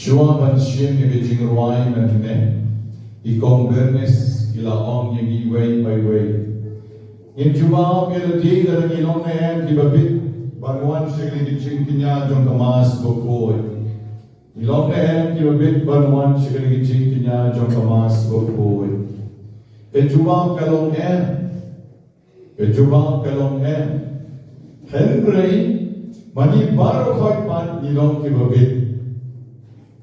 Shua ban sien ni jing ruai na ne. Ikong bernes ila ong yang way by way. In juba pela di dalam ilong na yan kibabit banuan siya kini jing kinya jong kamas bukod. Ilong na yan kibabit banuan siya kini jing kinya jong kamas bukod. Kejubang kalong yan. Kejubang kalong yan. Henry mani baru khot pan ilong kibabit.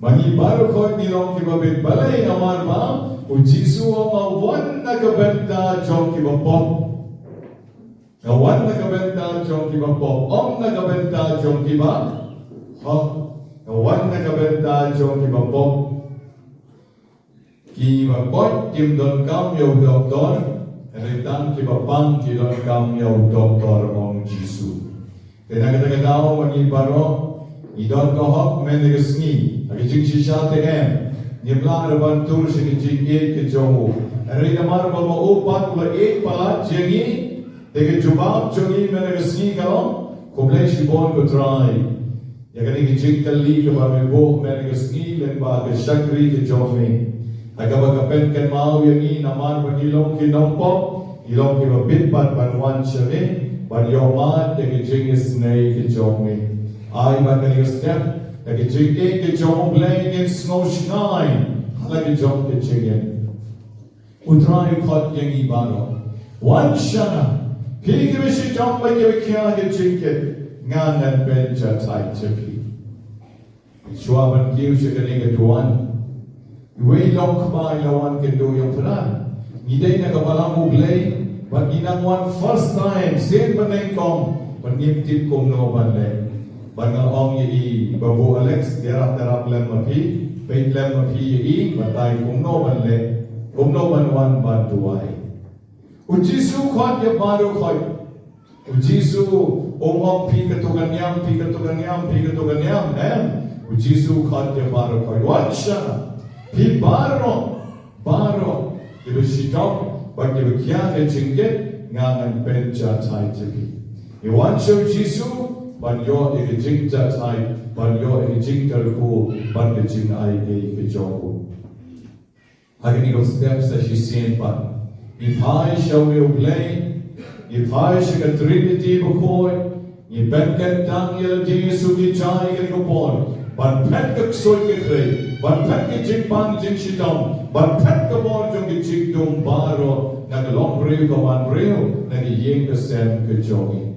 Mani baru khot ilong kibabit balay amar ba o Jisu ang awan na kabenta jong kibabot. Awan na kabenta jong kibabot. Om na kabenta jong kibabot. Awan na kabenta jong kibabot. Kibabot kim don kam yaw doktor. Ritang kibabang ki don kam yaw doktor ong Jisu. Kaya magibaro, idon kohok menegasni, agijing sisya tehem, nibla raban tur sigijing ke jomu. Ari namar balma upat la palat jengi, deke jubab jongi menegasni kalom, kublay shibon ko try. Yagani gijing kali ke ba mebo menegasni len ba ke shakri ke jomi. Agabaga pen ken mau yangi namar bagilong ki nompok, ilong ki babit pat banwan shane. But your mind, the kitchen is nay, the jomi. I but the step, the kitchen gate, the jom playing in snow shine, like a jump kitchen. Utrai caught yangi bano. One shana, Pigrish jump like your kia the chicken, Nan and benja tight chippy. Schwaben gives you getting to one. Way long by no one can do your plan. Niday na kapalamu play. But ginangwan first time, same panengkong, panimtip kong no banle. Bangaong yi babu Alex, derap lem mapi, peit lem mapi yi, batay kong no banle, kong no banwan bantuay. Ujisu khot ya baru khot. Ujisu ong pi katuganyam, Ujisu khot ya baru khot. Wacha, pi baro, ibu shitong. But you can't get ngan benja tai tipi. You want show Jisu, but you're a jingta tai, but you're a jingta ko, but the jing I gave a job. I can go steps that she seen, but if I shall will play, if I shall get Trinity before, you bet get down your Jisu ki chai can go born. But pet the soy ke but pet the jing bang jing shitong, but pet the ball jung the jing dum baro, nagalong breu ka man breu, nagiyeng ka sem ke jogi.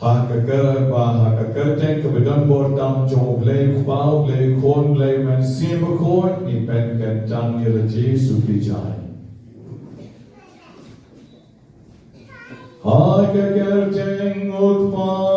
Hakakar ten ka bedan bordam jong blay kupao, blay kon, blay man sim kon, ni pen kan tang yela Jesu ki jai. Hakakar ten ukpa.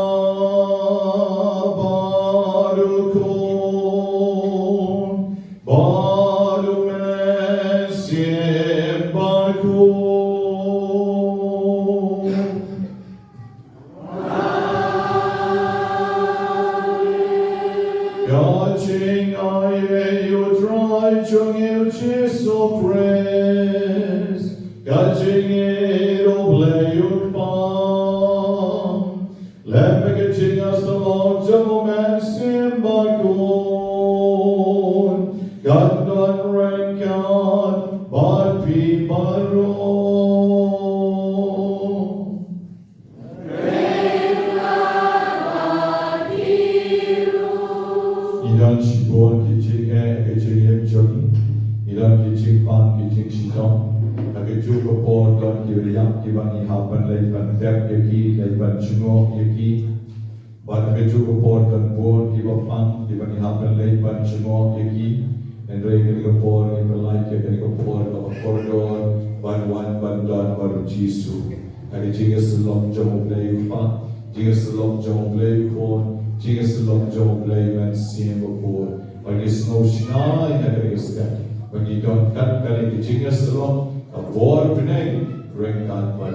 And regular por in the light, you can go por of a corridor, one dot or Jisu. And Jesus long jom play fa, Jesus long jom play corn, Jesus long jom play and see before. When you snow shine, and step. When you don't cut the Jesus long, a war pinay, bring that by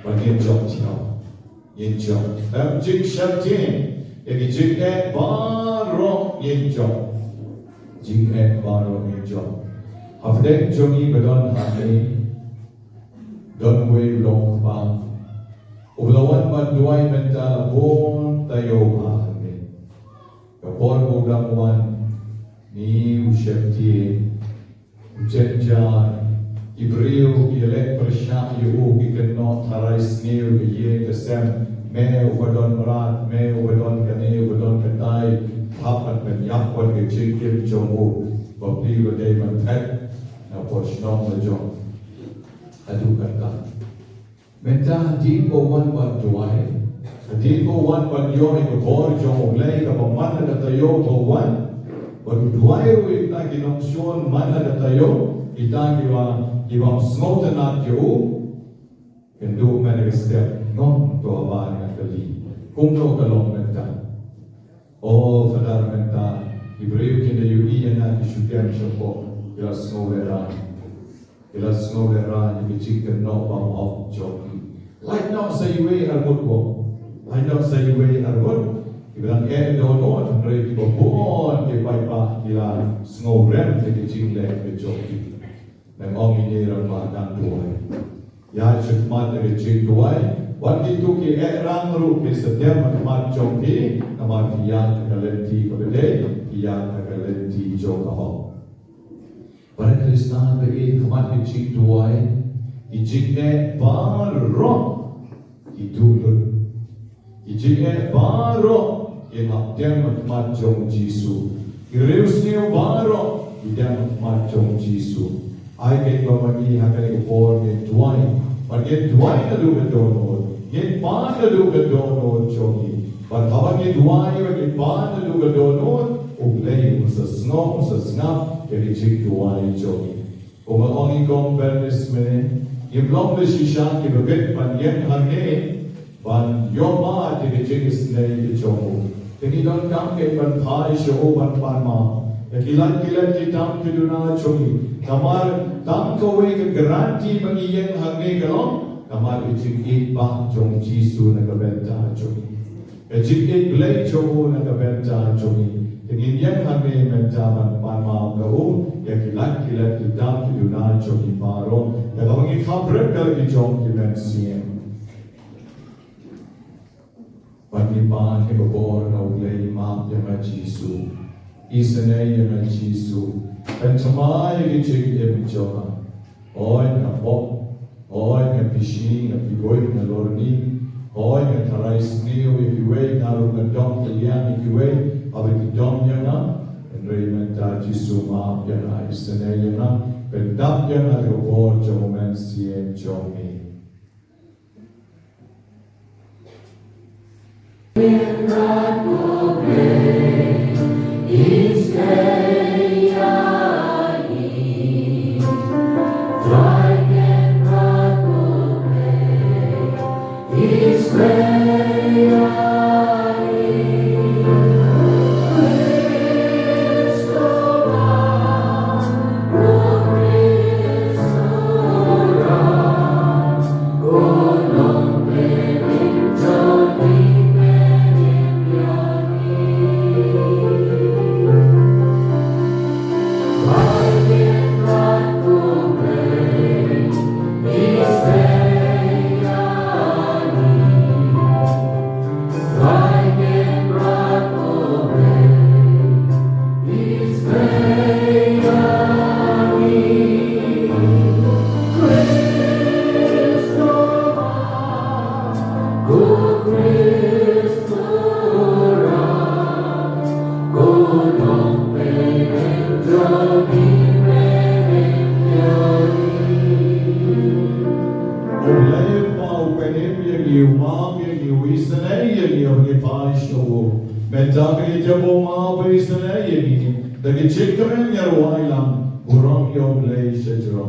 when you jump now. You jump. Have jig shatin, if you jig at bar rock, you jump. Jing et baro mi jom. Hafdek jongi bedon hane, don way long pa. Ulawan banduay mental bon tayo hane. Kapon ugamwan Cenja Ibreu Ielek Persya Iu Ikenot Harais Niu Iye Kesem Me Ubadon Merat Me Ubadon Kani Ubadon Katai Hapat Penyak Wan Kecil Jomu Bapi Badai Mantet Na Poshnong Lejong Adu Kata Menta Dimbo Wan Ban Juai Dimbo Wan Ban Yoi Kabor Jong Lei Kapaman Na Tayo Bawan Baru duayo ita kinongsion mana na tayo ita kiwa smote na tiyo kendo manifestet non to aban na kali kumno kalong menta o fadar menta Ibreu kinda yu iya na kishukian siya po ila snowera ni bichikan no bang op joki like no sa iwe arbot po like no sa iwe arbot Ibang doon, mereka berbuat ke paipa ila snowrem ke jingle ke joki. Dan orang ini ramah dan tuai. Ya cekmat ke jing tuai. Waktu itu ke erang ru ke setiap mat joki, nama dia kalenti kebede, dia kalenti jokah. Pada Kristen bagi kemat ke jing tuai, ijinge baru idulun. Ijinge baru yang hatian macam Yesus. Ireus ni baro yang macam Yesus. Ai ke bagi hakai upor ke tuai. Bagi tuai na lu kedono. Ye pan na lu kedono jogi. Bagi tuai bagi pan na lu kedono. Ublei sa snow sa snap ke jik tuai jogi. Umaongi kompernis me. Iblom de shisha ke bebet pan yen hange. Ban yoma ke jik snei ke jogi. Jadi don kam ke bantai show ban panma. Ya kilat kita keduna chogi. Kamar dam kowe ke garanti bagi yang hangne kalong. Kamar ijik ba jong Jisu na kabenta chogi. Ijik blai chogo na kabenta chogi. Jadi yang hangne menta ban panma gau. Ya kilat kita keduna chogi paro. Ya kawangi khabrek kal ki jong kimensiem. Pagnipan ke babor na uglay maap yang Jisu. Isanay yang Jisu. Pentamay ke cik joga. Oy na pop. Oy na pishi na pigoy na lorni. Oy na tarais niyo ikiway naroon na dom kaliyan ikiway. Abit dom yan na. And raymenta Jisu maap yan na. Isanay yan na. Pendap yan na babor jo moment siyen jomi. In God will pray, each day I need. Try and God will pray, each day I need. Restore, oh, restore, oh, long living, journey. Mentaki jabo ma baisana yeni. Dagi chikamen yarwailam. Uram yom lei shajro.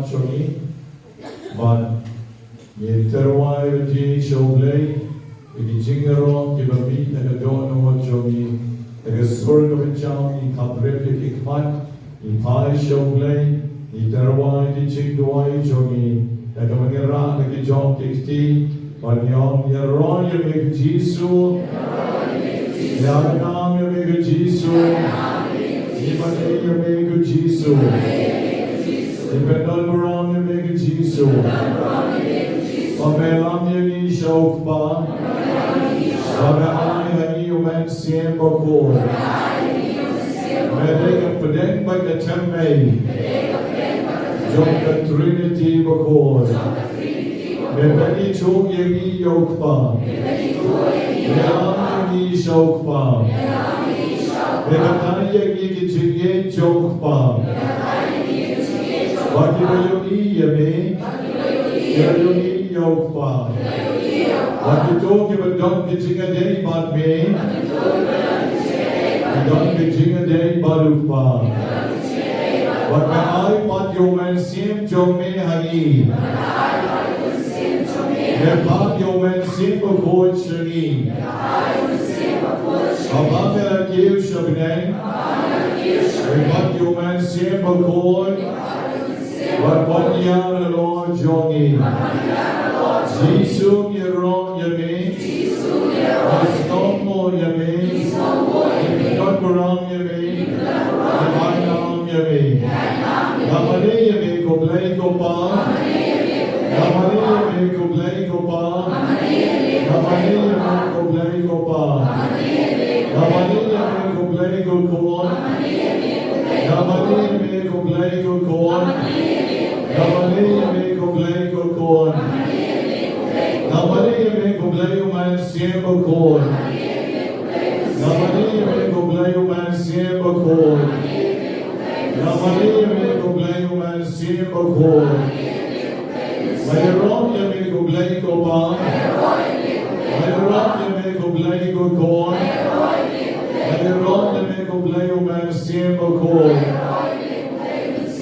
chongi. But ye terwai ji shoblei. Igi jingero ki bami na gadono chongi. Igi surga bichang i kaprepi ki kmat. I pai shoblei. I terwai ki chingduai chongi. Igi mangira na ki jong kikti. Panyong yaro yamig Jisu. Yanam yamig Jisu. Imani yamig Jisu. Ipendal marang yamig Jisu. Pamelam yagi shokpa. Pameai hani umen sien bakor. Medek pedeng bak atemme. Jom ka Trinity bakor. Mebeni chok yegi yokpa. Melam yagi shokpa. Mebetani yegi kijigye chokpa. Baki bayogi yame. Yayogi yokpa. Baki toki badon kijinga day bad me. Badon kijinga day badukpa. Baki ay pat yomen sim jome hagi. Nepal yomen sim bakor shagi. Abamela kiv shabneng. Nepal yomen sim bakor. Barbanya Lord Jongi. Jisu Yero Yame. Istomo Yame. Nodbaram Yame. Namanam Yame. Namane Yame Koblai Gopa. Namane Yame Koblai Gopa. Namane Yame Koblai Gopa. Namane Yame Koblai Gokon. Namane Yame Koblai Gokon. Namane yame koblai kokon. Namane yame koblai uman siem bakor. Namane yame koblai uman siem bakor. Namane yame koblai uman siem bakor. Mayroon yame koblai kopan. Mayroon yame koblai kokon. Mayroon yame koblai uman siem bakor.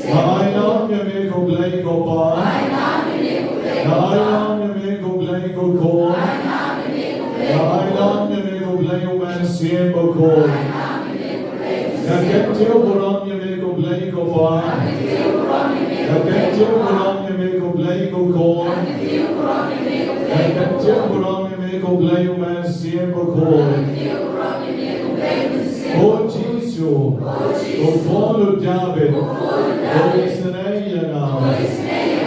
Nainam yame koblai kopan. Nainam yame koblai kokon. Nainam yame koblai uman siem bakor. Naketil buram yame koblai kopan. Naketil buram yame koblai kokon. Naketil buram yame koblai uman siem bakor. O Jisu, O Follow David, O Israel,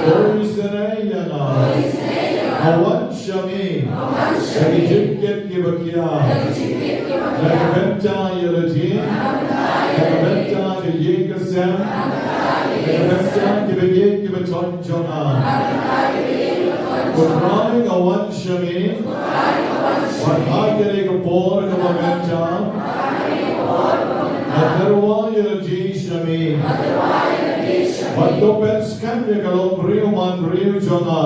O Israel, Awan Shami, Shagijibket Gibakia, Nagabenta Yelati, Nagabenta Yekasem, Nagabenta Gibagit Gibaton Jona, Kutrai Awan Shami, Wakakere Kapor Gabagenta, Atarwa Yelati Shami, Matopets Kanya Kalom Rio Man Rio Jona,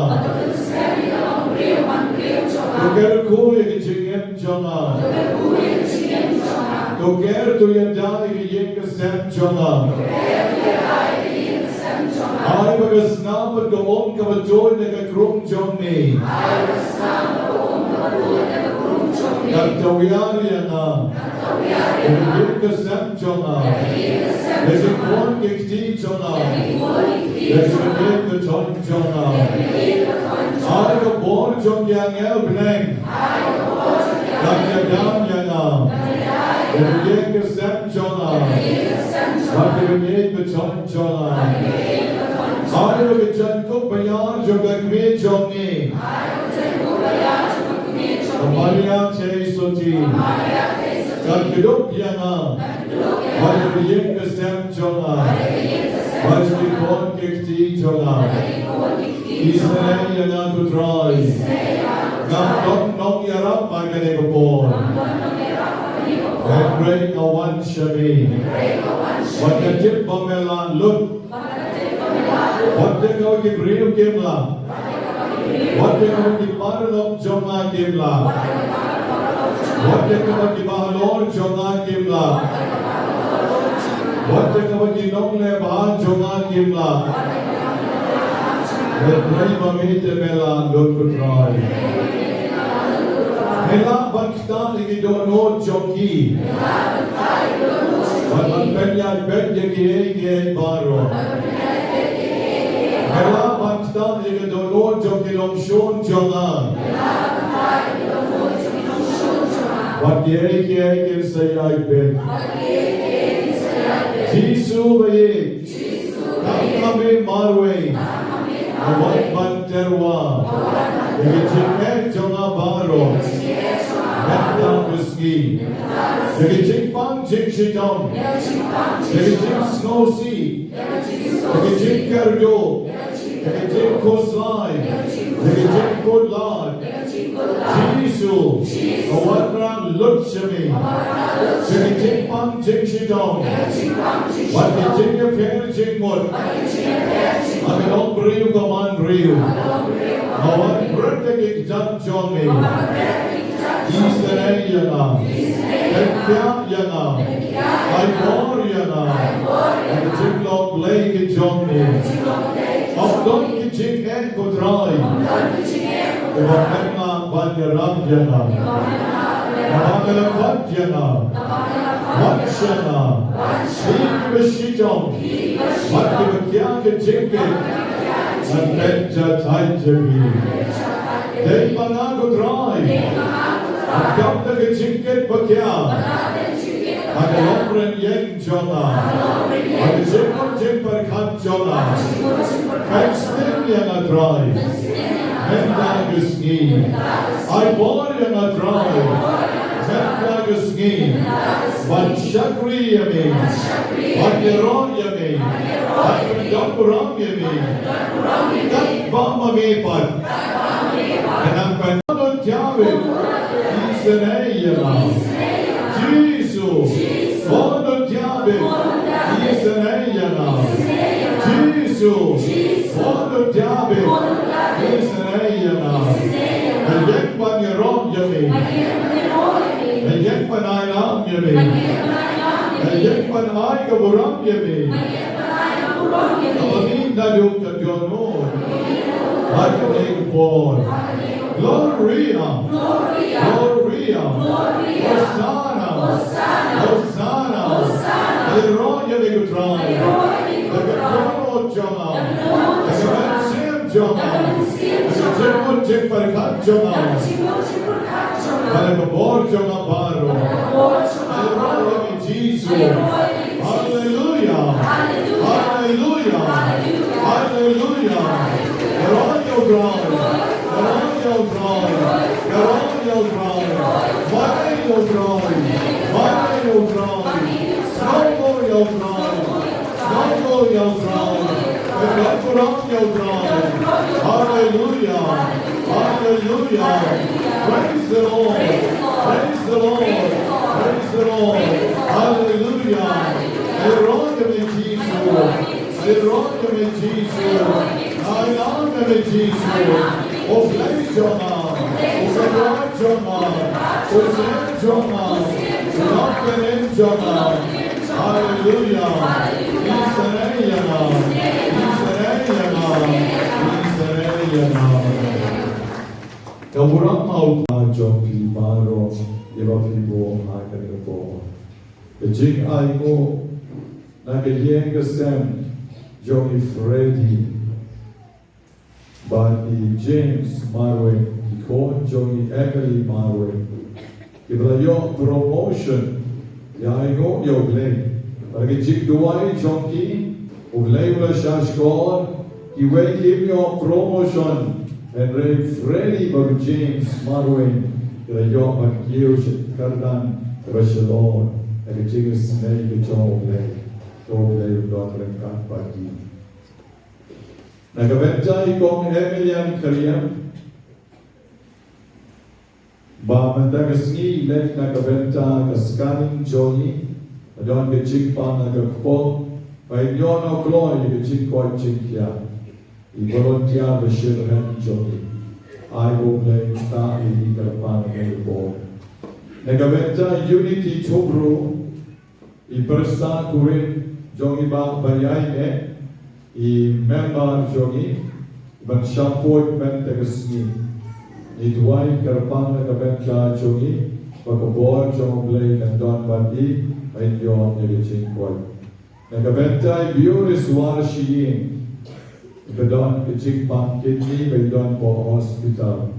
Toker Kuya Kijigem Jona, Toker to Yadai Yekasem Jona, I was Namat Gawon Kavajoy Negakrum Joni, Nagtawyariana, Yekasem Jona, there's a corn kikti Jona, there's a name the Ton Jona, I the born Jon Yang Elbneng, Nagyagam Yana, Yekasem Jona, Nagyagam the Ton Jona, I the Jan Kupayan Jogakme Joni, Maria Chesoti, Kakiduk Yana, Vajriyim Kasem Jona, Vajrikon Kikti Jona, Israel Yana Kutrai, Namdok Nong Yarap Maganegapor, and Great Awan Shami, Wakatip Pamela Lut, Watakau Kibriu Kimla, Watakau Kiparanok Jona Kimla, Watakau Kibahalor Jona Kimla, Watakau Kinong Lebahan Jona Kimla, Le prima mete mela lukutrai. Mela bakta ligi dono joki. Walang penya bedya kiye baro. Mela bakta ligi dono joki longshon jongan. Wat kiye sayay ben. Jisu baye. Kami marwe. Awat banterwa. Ligi jonga baro. Metta kuski. Lagi pang jing shitong. Lagi snow sea. Lagi kerdo. Lagi coastline. Lagi kodlad. Jisu. Awatran lutshami. Lagi pang jing shitong. Wati jing appear jing mot. Agalong briu kaman briu. Awat bertek jam jongi. İsrail yana, Ekya yana, Aybor yana, Ciklok Lake Johnny, Abdon Kichik en Kodray, Ebakena Banyaram yana, Abakalapat yana, Watshana, Shik Bashitong, Wakibakya Kichike, Antenja Taijagi, Deipana Kodray, Agam na gajingket bakya. Aga lopren yen jona. Aga jingkot jingper kat jona. Kagstin yan adray. Menda gusgi. Ay bor yan adray. Menda gusgi. Van shakri yami. Van yeron yami. Van dampurang yami. Kat bama mepat. Kanang panonod yawin. Israel, Jesus, volontiare, Israel, Jesus, volontiare, Israel, Ayek panyerom yami, Ayek panayam yami, Ayek panay kaburam yami, Amin naduk kadyonon, Ayek por. Gloria, Gloria, Hosanna, Hosanna, Hallelujah, we could try. The Gatrono Jona, the Gavansim Jona, the Jimmo Jimperkat Jona, Palabor Jona Baro, Hallelujah, Jesus, Hallelujah, Hallelujah, Hallelujah, Hallelujah, God. Your glory, your glory, why your glory, why your glory, snow your glory, snow your glory, the your glory, hallelujah, hallelujah, praise the Lord, praise the Lord, praise the Lord, hallelujah, Hallelujah, Jesus, Hallelujah, Jesus, I love Jesus. O Flame Jona, O Fedor Jona, O Sam Jona, O Loperen Jona, Hallelujah, Israel, Kaburang mau Jopi Baro, Yevafibo, Hakaribo. The Jing Aigo, Nagayenga Sam, Johnny Freddy. But James Marwe, Johnny Emily Marwe, Ibra promotion, Yaigo Yoglay, Bagajik Duai Jonki, Uglay Shashkor, he wait him your promotion, and Ray Freddy Bag James Marwe, Rayo Bakir Kardan, Rashalon, and the Jigger Snake, the Joglay, Joglay, Doctor and Katpaki. Nagabenta ikong Emilian Kariam. Ba mandagasngi lek nagabenta kaskaning Johnny. Adon gechik pa nagakpo. Painyon o kloy gechik ko chikya. I volunteer bashirhan Johnny. I will play ta i karpan ngaybo. Nagabenta Unity Tobro. I persa kurin Johnny ba bayay I member Jogi, Iban siyampoy men tagasni. Ituay karpang nagabenta chungi. Pagkabor chong blay ng don bati. Ay yon nagaching kway. Nagabenta biuris war shiyin. Ibadon kaching pang kidney. Ibadon po hospital.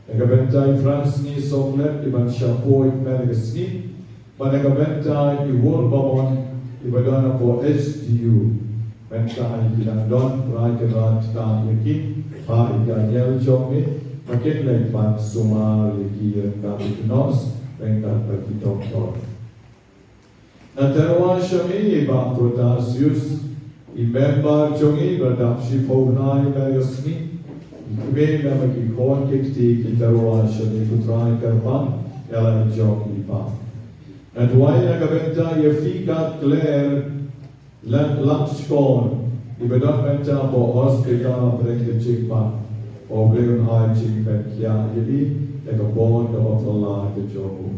Nagabenta France ni songlet. Iban siyampoy men tagasni. Nagabenta iwur bamon. Ibadon po HDU. Benta ay kinandon, rakerat ta yakin, pa ikanyel jomi, makin lagpan sumar yakin kapitinos, benta pati doktor. Natarwa siya iba protasius, imember jomi, berdapsi pognay megasmi, ikime na magikon kikti kitarwa siya putray karpang, yala jomi pa. Natway nagabenta yafikat Claire, lunch corn, ibadon benta po hospital preke chikpa, o bleun ay chikpen kya yedi, nagabon kapatala ke jomu.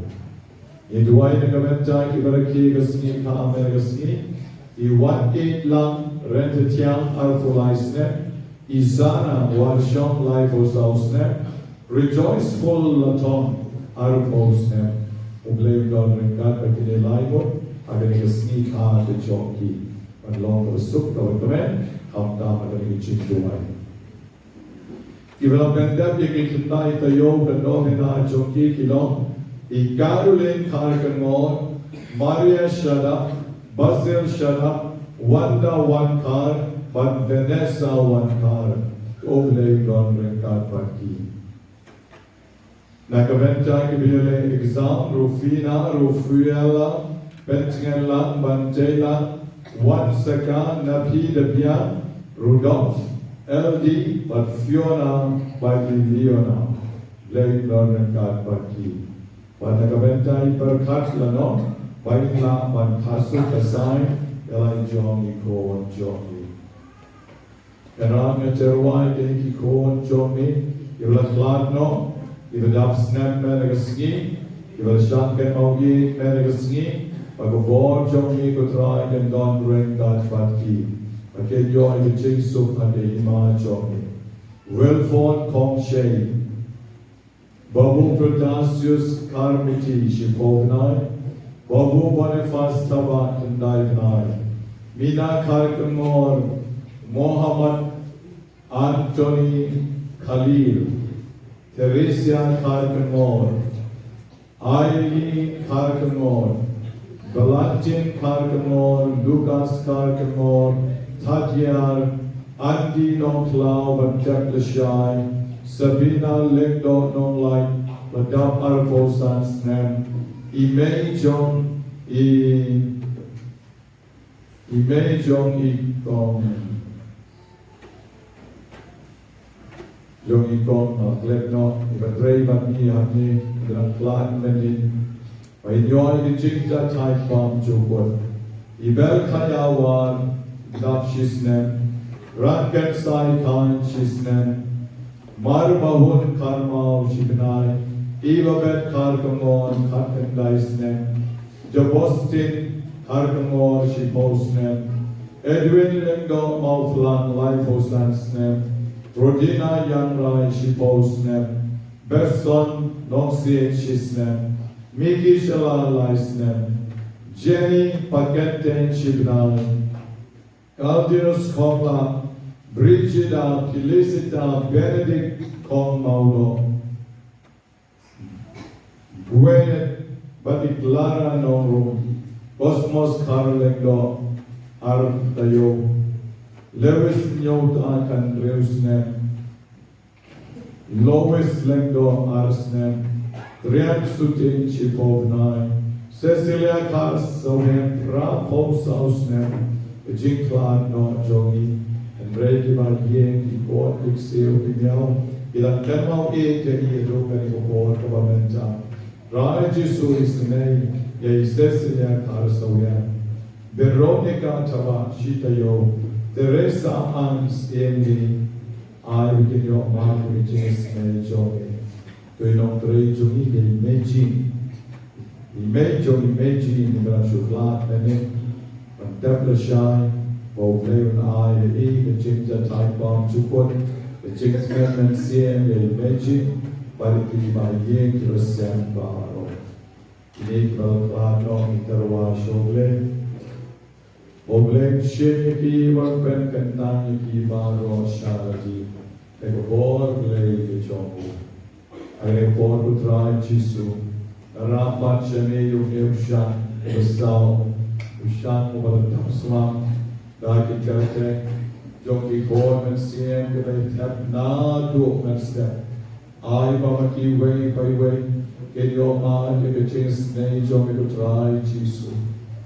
Iduay nagabenta kibaraki gasni ka amergasni, i-1-8 lang rentetiyang arthulaisne, izana warshong lifehouse-ne, rejoiceful laton arthosne, o bleun don ringkat pagkinilaibo, agar gasni ka ke joki. Long bersuk teman-teman, hamta ada icin tuai. Ibarat benda yang kita tayo dan dohina joki kilo, ikarulen karkangon, Maria Shada, Basil Shada, Wanda one car, but Vanessa one car, Oblay don rengkat pagi. Nakabenta kibile exam, Rufina, Rufiela, Bentengela, Bantela, One second, Napi Debian, Rudolph, LD, but Fiona by the Leona, Blake Lorna Card Paki. Panagabenta Perkat Lano, Baitla, Bantasu Kasai, Eli Johnny Ko and Johnny. Kanang Terwai, Denki Ko and Johnny, Ivala Kladno, Ivadap Snap Madagasni, Ivala Shankan Ogi Madagasni. Pagkabor Johnny ko try and don ring that fatki. Akin yo ay ching suk at ima Johnny. Wilford Kong Shay. Babu Protasius Carmiti Shipovnai. Babu Boniface Tabat and Daivnai. Mina Karkamor. Mohammed Anthony Khalil. Teresia Karkamor. Aili Karkamor. Valentin Karkamor, Lucas Karkamor, Tatyar, Andy Nonklau, but Jack Lashai, Sabina Legdo Nonlight, Madame Arposan's name, Imei John, Imei John Yung ikong Glepno, Ibadrey Bani Hapni, Grand Clan Menin, Pahinyoy Gijigda Type Bomb Jukot, Ibel Kayawan, Dap Shisnem, Rankan Sai Khan Shisnem, Marbahun Karmau Shibnai, Ibabet Karkamon Karkandaisnem, Jabostin Karkamor Shiposnem, Edwin Lengo Mauflan Lifehosansnem, Rodina Yanrai Shiposnem, Besson Noxie Shisnem, Miki Shalalaisnem, Jenny Pakenten Shibnai, Aldius Kongla, Brigida Felicita Benedict Kong Maulo, Gwyneth Batiklara Noro, Cosmos Carlengo, Artayo, Lewis Nyot Akan Reusnem, Lois Lengdo Arsnem, Trian Sutin Chipovnai, Cecilia Kars Sohem Prapos Ausnem, Jinklan No Jogi, and Reiki Marien, the Port Pixel Pinyao, Ilan Kenmau E. Kei Ruben Port Governmenta, Raya Jesu is the name, Yei Cecilia Kars Sohem, Veronica Tava Shitayo, Teresa Ans Emi, I begin your mark which is Jogi. To inoctrate Jogi, the imagine in the Shuklat, and Templar Shine, or Play on I, the Ginger Type Bomb to put, Ejectment siem el meji pariti baye kirosyan baro. Ini balkano iterwa shogle. Ogle shit ki warpen kentang ki baro sharati. Ego bor glei ke chongu. Age bor putra Jisu. Rapat chane yung ushan. Ego sao. Ushan mo balatang sumam. Daki karte. Joki bor men siem ke bai tap na do men step. Ai bama ki way by way. Ke yo ma ke chins nei jomi putra Jisu.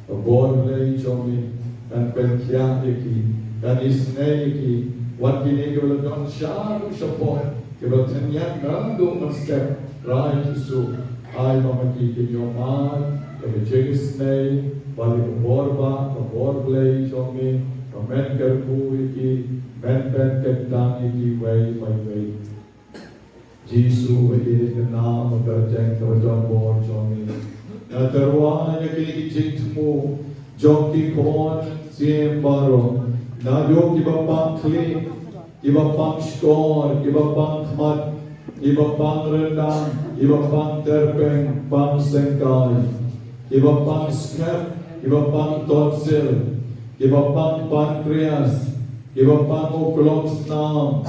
A bor glei jomi. Dan penkiang iki. Dan isnei iki. Wat kini ke don sharu shapon. Ke tenyan nando men step. Rai Jisu. Ai bama ki ke yo ma. Ke chins nei. Bali ke bor ba. Ke bor glei jomi. Men kerku iki, men ketang iki way by way. Jisu iki the naam of the Jeng Tawajan Bor Jomi. Na terwa iki jingtmu, Joki Kon Siem Baro. Na yo kibapang kli, kibapang skor, kibapang kmat, kibapang rendang, kibapang terpeng, pang sengkai, kibapang skep, kibapang tonsil. Ibapang pancreas, ibapang uklong snam,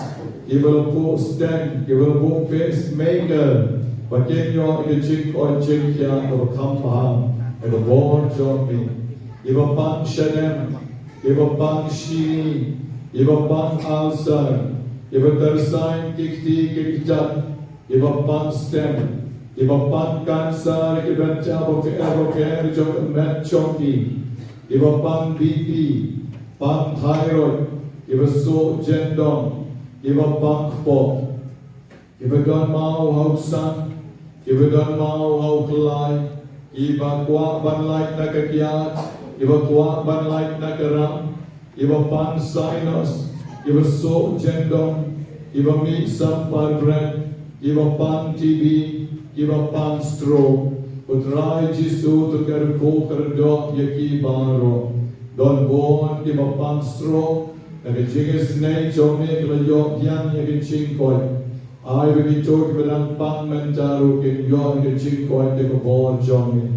ibapang stent, ibapang pacemaker, pakinyo ikachik o chikya o kampaham, ibapang jomi, ibapang shanem, ibapang shini, ibapang ulcer, ibatarsain kikti kikjat, ibapang stem, ibapang cancer, ibacha boker jok met choki. Iba pang BP, pang thyroid, iba so gendong, iba pang po, iba don mau hausan, iba don mau hau kelai, iba kuat banlait na kakiat, iba kuat banlait na karam, iba pang sinus, iba so gendong, iba meat sampar bread, iba pang TB, iba pang stroke. Putrai Jisu tu kerko kerdo yaki baro. Don bon ki mapang stro. Nagi jingis nei jomi kelayo yang yaki chingkoi. Ai bagi chok berang pang mencaru kin yo yaki chingkoi te ko bon jomi.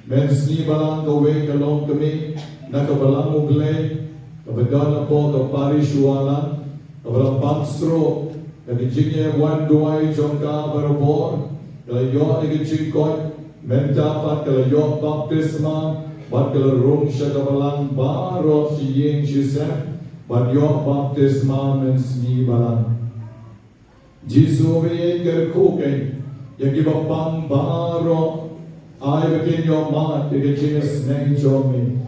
Men sni balang gawe kalong kami. Nakabalang uglay. Kabadana po kapari shualan. Kabalang pang stro. Nagi jingye wan duay jongka barabor. Kelayo yaki chingkoi. Mentapat kelayo baptisma, bat kelarung syakabalang baro siyeng shisem, bat yo baptisma mensni balang. Jisu be kerkuken, yaki bapang baro, ay bakin yo mat, yaki chingas neng jomi,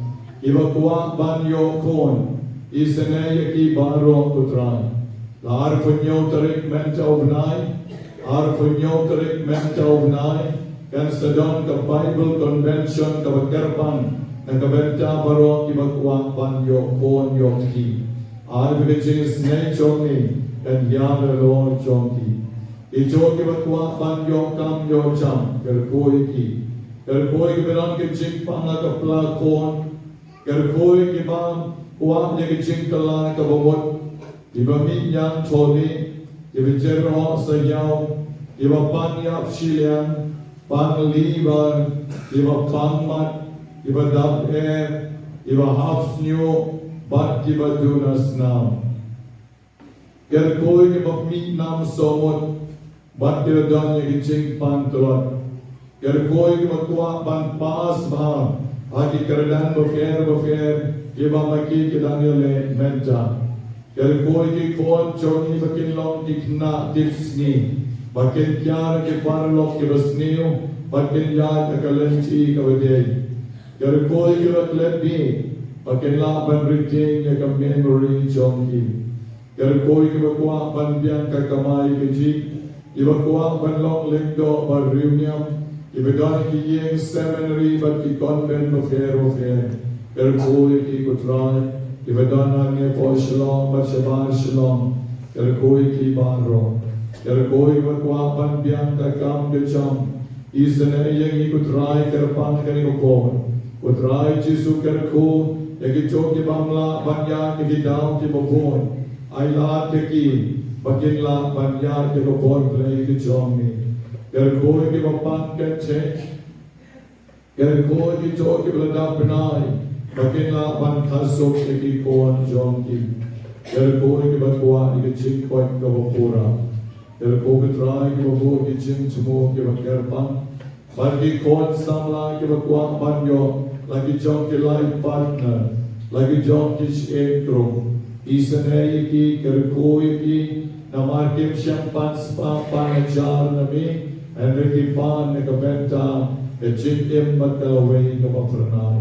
iba kuak ban yo kon, isene yaki baro putran. Lar punyo tarik menta ovnai, ar punyo tarik menta ovnai, kan sedang ke Bible Convention ke Bakerpan dan ke Benta Baro ki bakuang pan yo kon yo ki. Ai begitu snei jomi dan yada lo joki. Ijo ki bakuang pan yo kam yo jam kerkoi ki. Kerkoi ki beran ki jing panga ke plakon. Kerkoi ki bam kuang ye ki jing kala ke bobot. Iba minyak toni, iba jerho sayau, iba pan yap shilian. Pang liver, iba pangmat, iba dab air, iba half snew, bat iba dunas nam. Kerkoi iba meat nam somot, bat iba dan yang icing pantolot. Kerkoi iba kuak ban pas baham, haki kerdan boker, iba maki kidan yole menta. Kerkoi ki kon choni bakin long dikna dipsni. Bakin kyar ke parlok ke basniu, bakin yad ke kalenci ke wadai. Kerkoi ke baklebi, bakin laban riting ke memory jongki. Kerkoi ke bakuak ban biang ke kamai ke jik, iba kuak ban long lingdo bar reunion, iba dan ki yeng seminary bat ki convent ofer. Kerkoi ki kutrai, iba dan ange po shalom bat shabar shalom. Kerkoi ki baro. Kerkoi berkuapan biang kakam kecam, isane yang ikut rai kerpan kani kokon, utrai Jisu kerko, yang ikut ki bangla banyak ki daun ki bokon, ailat ki, Bakin la banyar ke bor play ke jomi. Ger koi ke bapan ke che. Ger koi ke jo ke belada benai. Bakin la ban khasok ke ki kon jomi. Ger koi ke bakwa ke ching koi ke bapura. Ger koi ke try ke babo ke ching chumo ke bakar pan. Ban ki kon samla ke bakwa banyo. Lagi jom ke life partner. Lagi jom ke shekro. Isanay ki ger koi ki namar kim shampan spa panajar nami. Enrique pan ne kabenta. E chingim makalaway ka mapranay.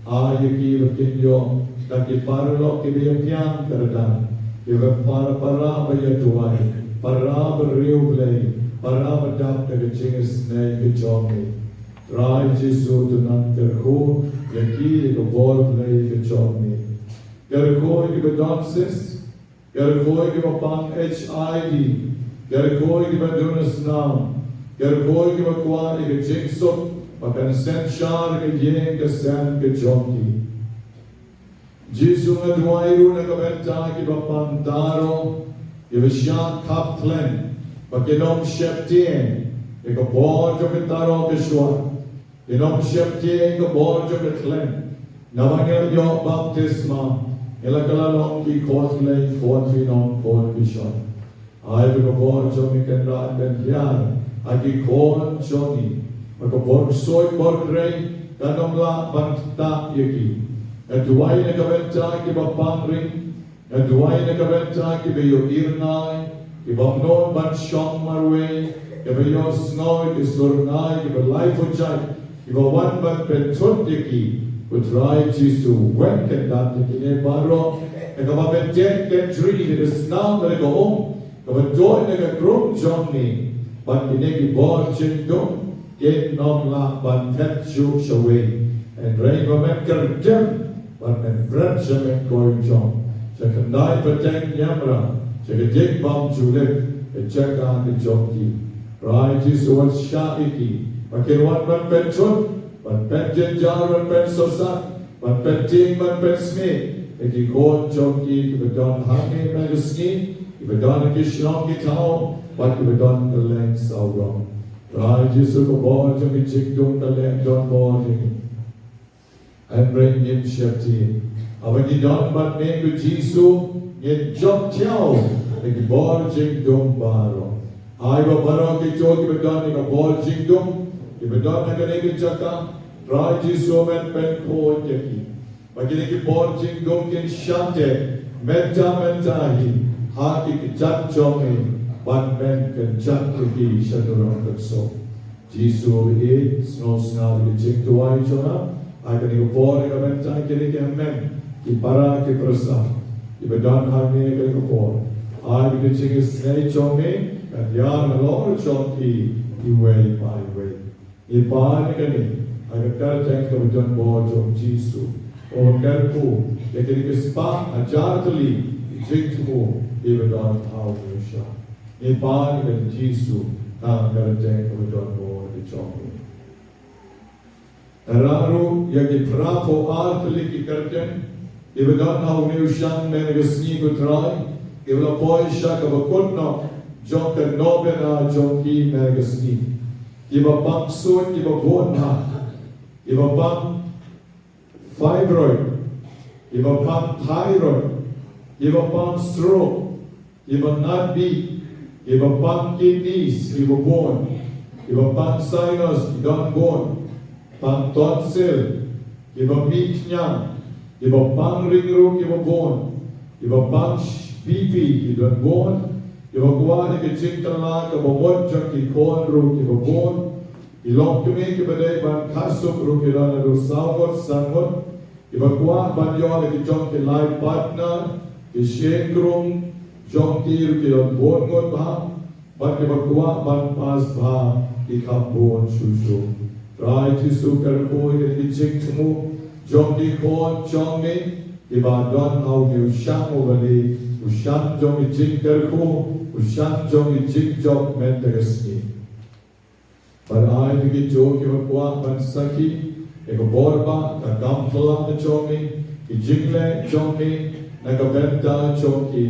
Ayaki bakinyo. Taki parlo ki biyakyan karadan. Iba para bayatuay. Para beriublay. Para badap na kachingis na ikachomi. Rai Jesu tunan kerko. Yaki ikabol play ikachomi. Kerko ikabadonsis. Kerko ikabapang HIV. Kerko ikabadunus nam. Kerko ikabakwa ikachingsok. Pakan sensyar ikayeng kasan kachomi. Jesu nga duwairu na kabenta ki bapantaro i visyan kaplen pakinom sheptien ika borjo kitaro kishwa inom sheptien ika borjo kitlen navangel yo baptisma ila kalalong ki kotle kotvinom kotvishon ay ika borjo mikenda bendyar agi kon joni ika borsoy borgrey kanomla bantta yaki Aduay na kabenta ki bapangring, aduay na kabenta ki bayo irnay, ki bamnon ban siyang marwe, ki bayo snoy, ki surnay, ki ba life o chay, ki ba wan ban pentun yaki, utray Jesu, wen ken dati ki ne baro, na kababenten ken tree, na snang na nagaong, kabadoy na kagrum jomni, ban kinegi bor chindong, ken nom la ban tet shu shaway, and rain bamen kerdem, But men bread shemen koi jom. Shaka nai pateng yamra. Shaka jek bam julip. E chaka ni jomki. Rai Jesu wat shaiki. Makin wan man pen chun. Man pen jenjar man pen sosak. Man pen ting man pen sme. Eki kon jomki. Ki bedon hangi magaski. Ki bedon ki shlong ki tao. Wat ki bedon the leng sao rong. Rai Jesu ko bor jomki chik dung the leng don bor jomki. And bring him shepti. Awan ni don bat name with Jesu in jom tiao. Eki bor jing dum baro. Ay ba baro ki cho ki bedon ni ka bor jing dum. Ki bedon na kane ki chaka. Try Jesu men pen ko yaki. Bagini ki bor jing dum kin shante. Menta hi. Ha ki chat chomi. Bat men kan chat ki shadurang katso. Jesu e snow snar ki jing tuai chona. Akan iko por ika benta kini ki amen ki para ki prasa ki bedan harni ika iko por ay ki ching snei chomi kan yar na lor chomki i way by way i pa ni kani ay kar tank ka bedan bo chom Jesu o kar ku lekin ki spa ajar tali jing tu i bedan how sha i pa ni kani Jesu na kar tank ka bedan bo ki chomi Raru yaki prapo artli ki karten ibadon hau niushan menegasni kutrai ibla poisha kabakutno jonka nobena jonki menegasni iba pangsun iba bona iba pang fibroid iba pang thyroid iba pang stroke iba not beat iba pang kidneys iba bone iba pang sinus idon bone pang tonsil, iba meat nyam, iba pang ringruk, iba bone, iba pang pipi, iba bone, iba kuwa ni kicintala, iba wonjak, ikon ruk, iba bone, ilong kumi kibaday ban kasuk ruk, iba nado sawot, sangot, iba kuwa ban yo ni kijong ki life partner, ki shengrum, jong ki ruk, iba bone ngot ba, ban iba kuwa ban pas ba, ikap bone shushu. Rai Jesu kerko yang dicik temu jom di kon jom ni ibadon hau ni usang ubali usang jom dicik kerko usang jom dicik jom menteresni. Pada di jo ki bakwa bansaki eko borba ka gampla na jom ni ijingle jom ni na kabenta jom ki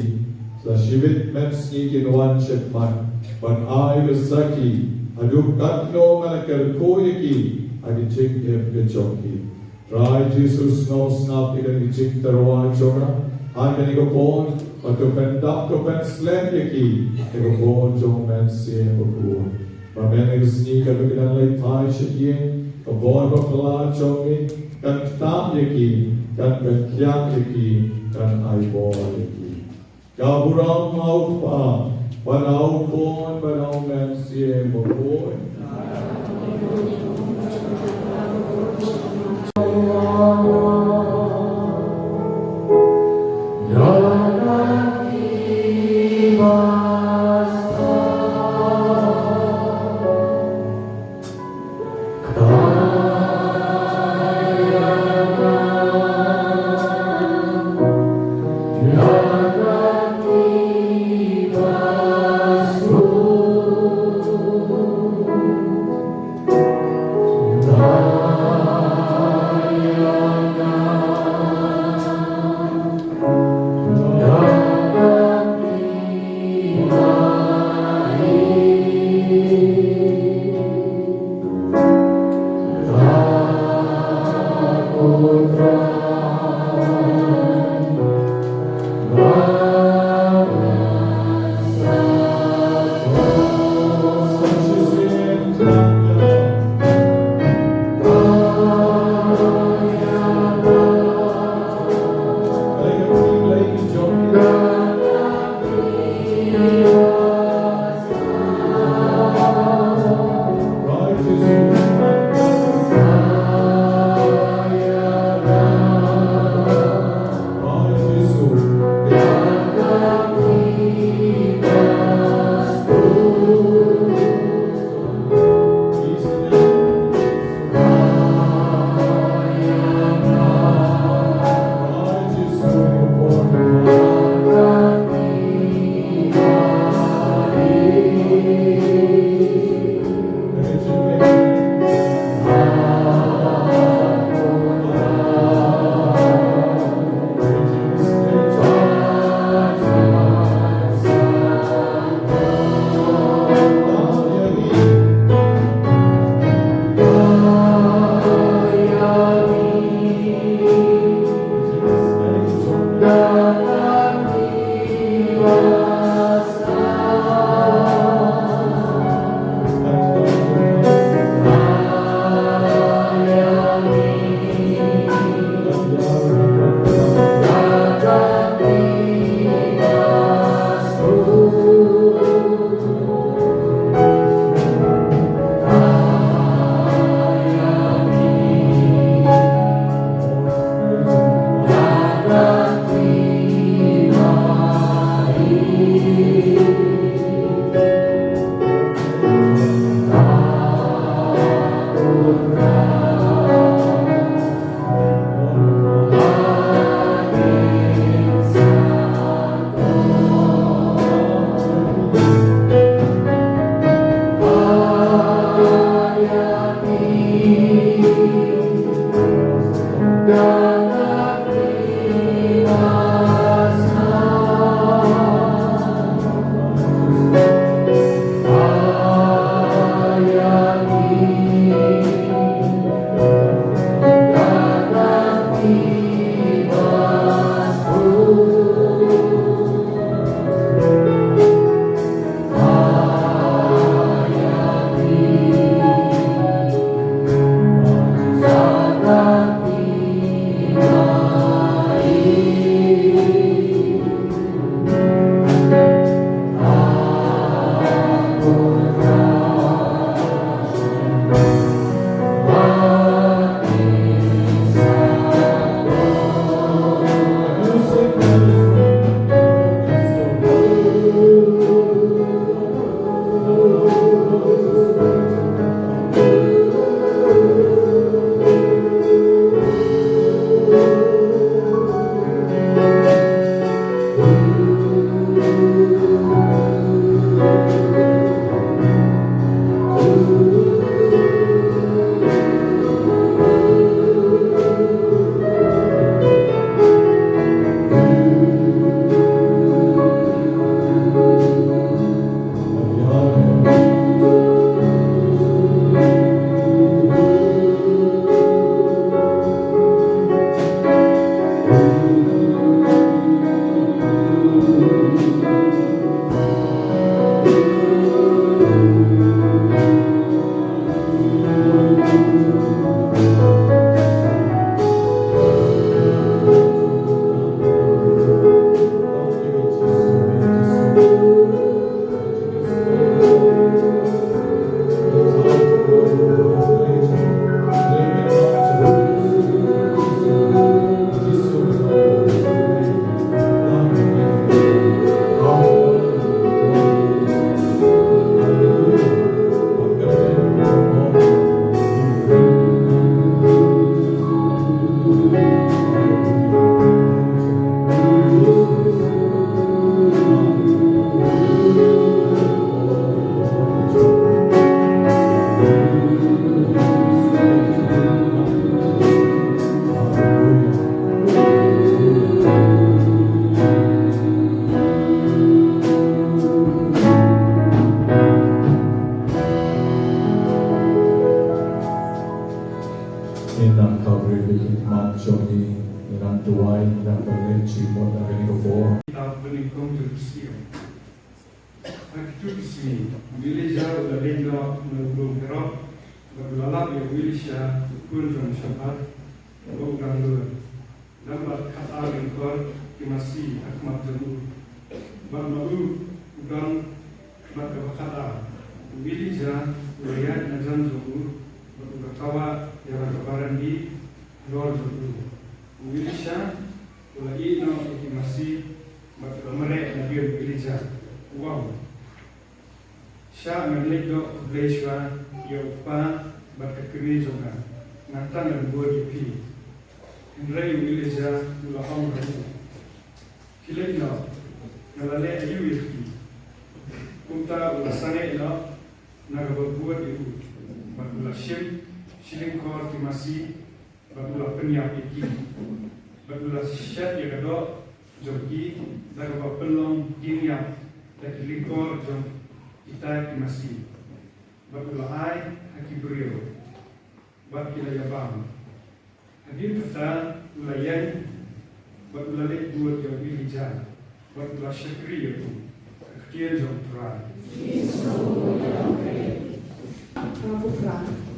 Sa shivit menski kinuan shitman, pan ay besaki, aduk katno malakalkoyaki, agichik kechoki. Try Jesus no snap ikan gichik tarwa chora, akan ikopon, patupendak tupen slendeki, ikopon jong mensi epokun. Pamenegus ni kalukidan lay thai shikien, kabon bakla chongi, kan tam yaki, kan benkyak yaki, kan aibol yaki. Kaburang mau pa, panau pon, panau mensi epokun. tuwai na pagrenchi mo na ganito po. Tapanikong Jerusalem. Akitusi, Wilija ulalendo nulung herok, berlalap ya Wilisha kunjung syabat, bukan lur. Lambat kata lingkor kimasi akmat jemu. Bermalu ugang berkata Wilija ulayat najan jemu, berkatawa yang kabaran di lor jemu. Wilisha ulai no kimasi berkemerek nabi Wilija. Wow. Siya menlegdo Bleshwa Yopa berkekiri juga Natan dan buat dipi Henry Wilija mula hong ramu Kilegno Nalale ayu yaki Kumta ulasane ilo Nagababuat ibu Bagula shim Shilingkor timasi Bagula penyap iki Bagula syat yagado Jogi Dagaba pelong ginyap Dagi lingkor jom kita masih berulai haki beliau buat kita jabang hadir kita ulayan buat ulalik buat yang bilijan buat ulah syakri itu kecil jom terai Prabu Frank.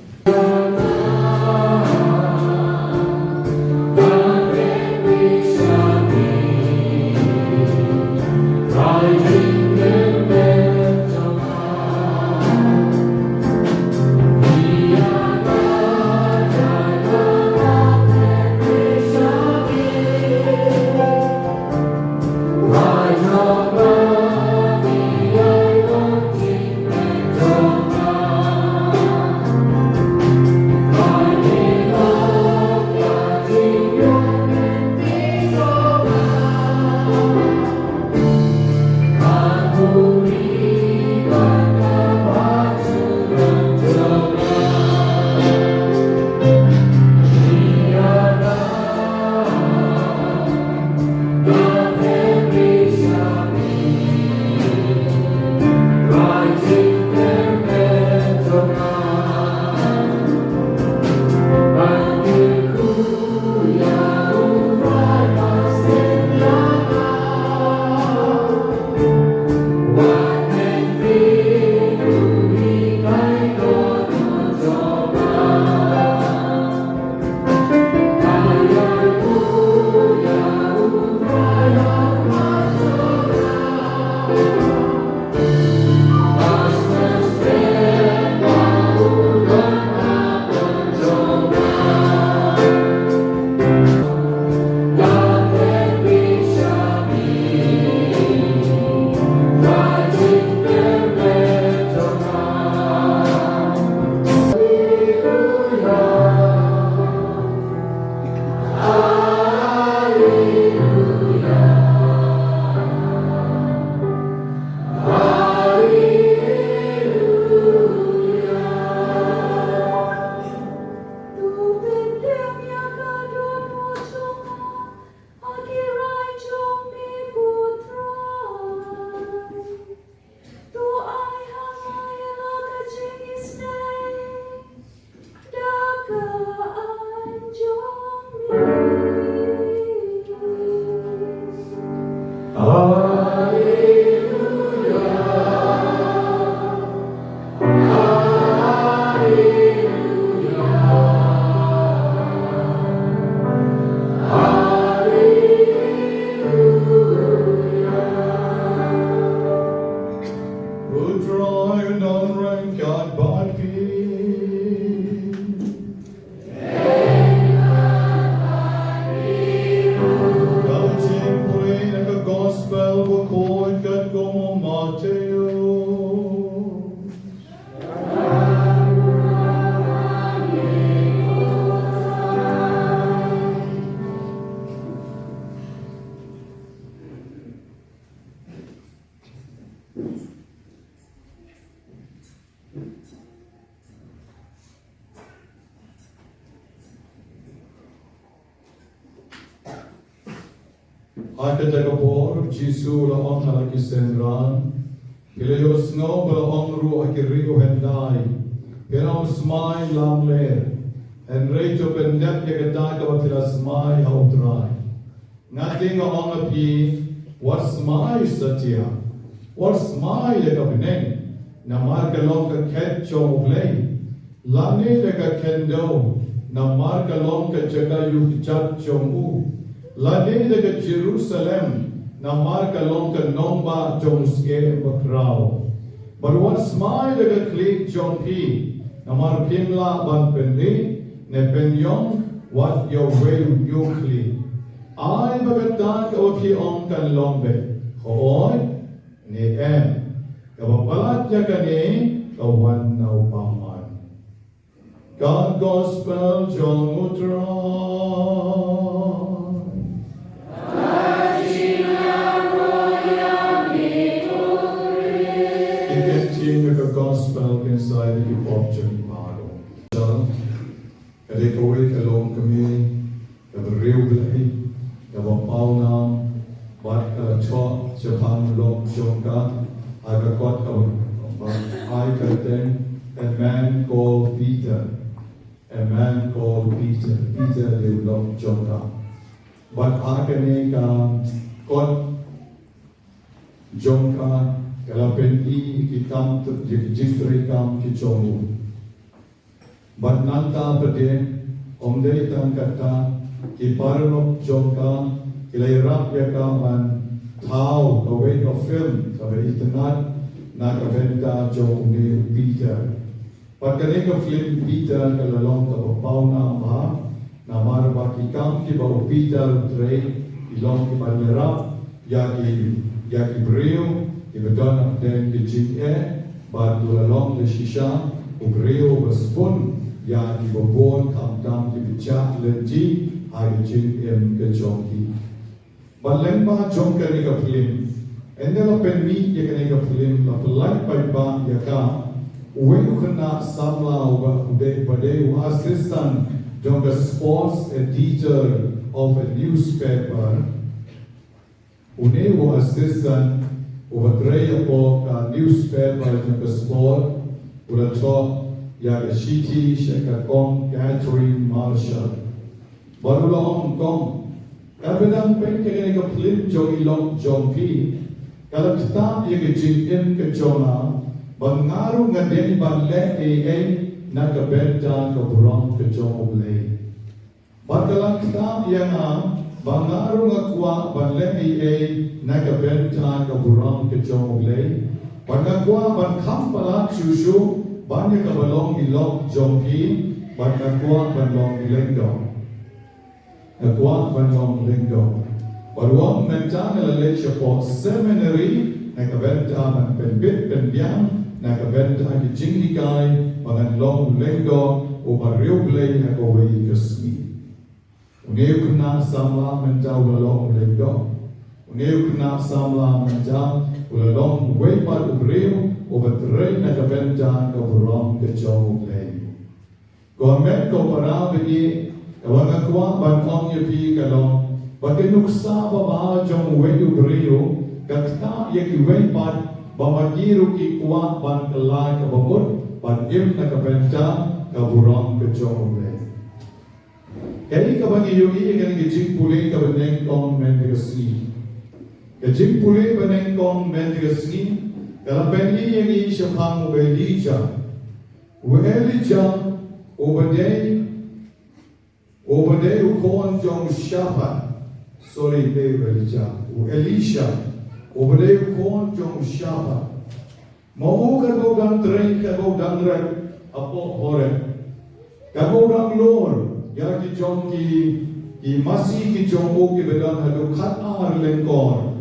Akatagapor, Jisu la on halakisendran, Ilayos no bala onru akiriyo hendai, Piram smai lam ler, En reito pendep yagataka batila smai hautrai, Ngating ang api, what's my satya? What's my lekabineng? Na markalong ka ket chong play. Lani leka kendo, na markalong ka jaga yukichat chong u. Lani leka Jerusalem, na markalong ka nomba chong ske bakrao. But what's my leka klik chong pi? Na marpimla ban pendi, ne penyong what your way yukli. Ay bagatan ka wapi ong kan lombe. Hoy, ni em. Kapapalat niya kani, kawan na upaman. God Gospel, John Mutron. Ikentin ka Gospel inside the object model. John, kadikaway kalong kami, kabariw bilay, kawapaw na, bat kalachot, Japan lok jongka, agakot ay katen, a man called Peter. A man called Peter. Peter de lok jongka. Bat akane ka kot jongka, kalapen i kikam jifri kam kichongu. Bat nanta pade, omde tan kata, kiparlok jongka, kilayrap yakaman, tau kaway ka film kaway itanat na kabenta jong ni Peter. Pagkane ka film Peter kalalong kapapaw na ama na marabak ikam kibaw Peter tray ilong kipalerap yaki brio ibadon ang den kijing batu lalong le shisha ubrio baspun yaki bobon kamdam kibicak lenji hari jing kejongki. Balang ba jom kani ka film. Ende la penmi ya kani ka film la pelai pai ba ya ka. Uwe ukana samla uba ude pade u assistant jom ka sports editor of a newspaper. Une u assistant uba treya po ka newspaper jom ka sport ula cho ya ka shiti shaka kong Catherine Marshall. Baru la Hong Kong. Kadang pen kene ka flip jo ilong jompi kalau kita ye ke jin ke jona bangaru ngaden balle na ka benta ka burong ke jom le bakalang kita yang bangaru ngakwa balle na ka benta ka burong ke jom le banakwa ban kham pala shushu banya ka balong ilong jompi banakwa ban long lengdo Nagwag banong linggo. Baruang mentang lalay siya po seminary, nakabenta man penbit penbiang, nakabenta ki jinghikay, panganlong linggo, o bariuglay na kaway kasmi. Uniyo kuna samla mentaw lalong linggo. Uniyo kuna samla mentaw ulalong waypad ubriyo, o batray nakabenta kaburong kachong lay. Gomet ko parabi Kawan kuat bantong yepi kalau bagi nuksa bapa jom wedu beriu kakta yaki waypad bamagiru ki kuat ban kelai kabamut ban im na kabenta kaburang kejong le. Kali kabangi yogi kan kejing pulih kabaneng kong mendigasni. Kejing pulih baneng kong mendigasni kalau pengi yaki syapang Elijah. Elijah Obadei ukon jong Shaphat. Sorry, Elisha. Obadei ukon jong Shaphat. Mau kabo dang train kabo dang rak apo hore. Kabo dang lor. Ya ki jong ki masih ki jong o ki bedan hadu khat ar lengkor.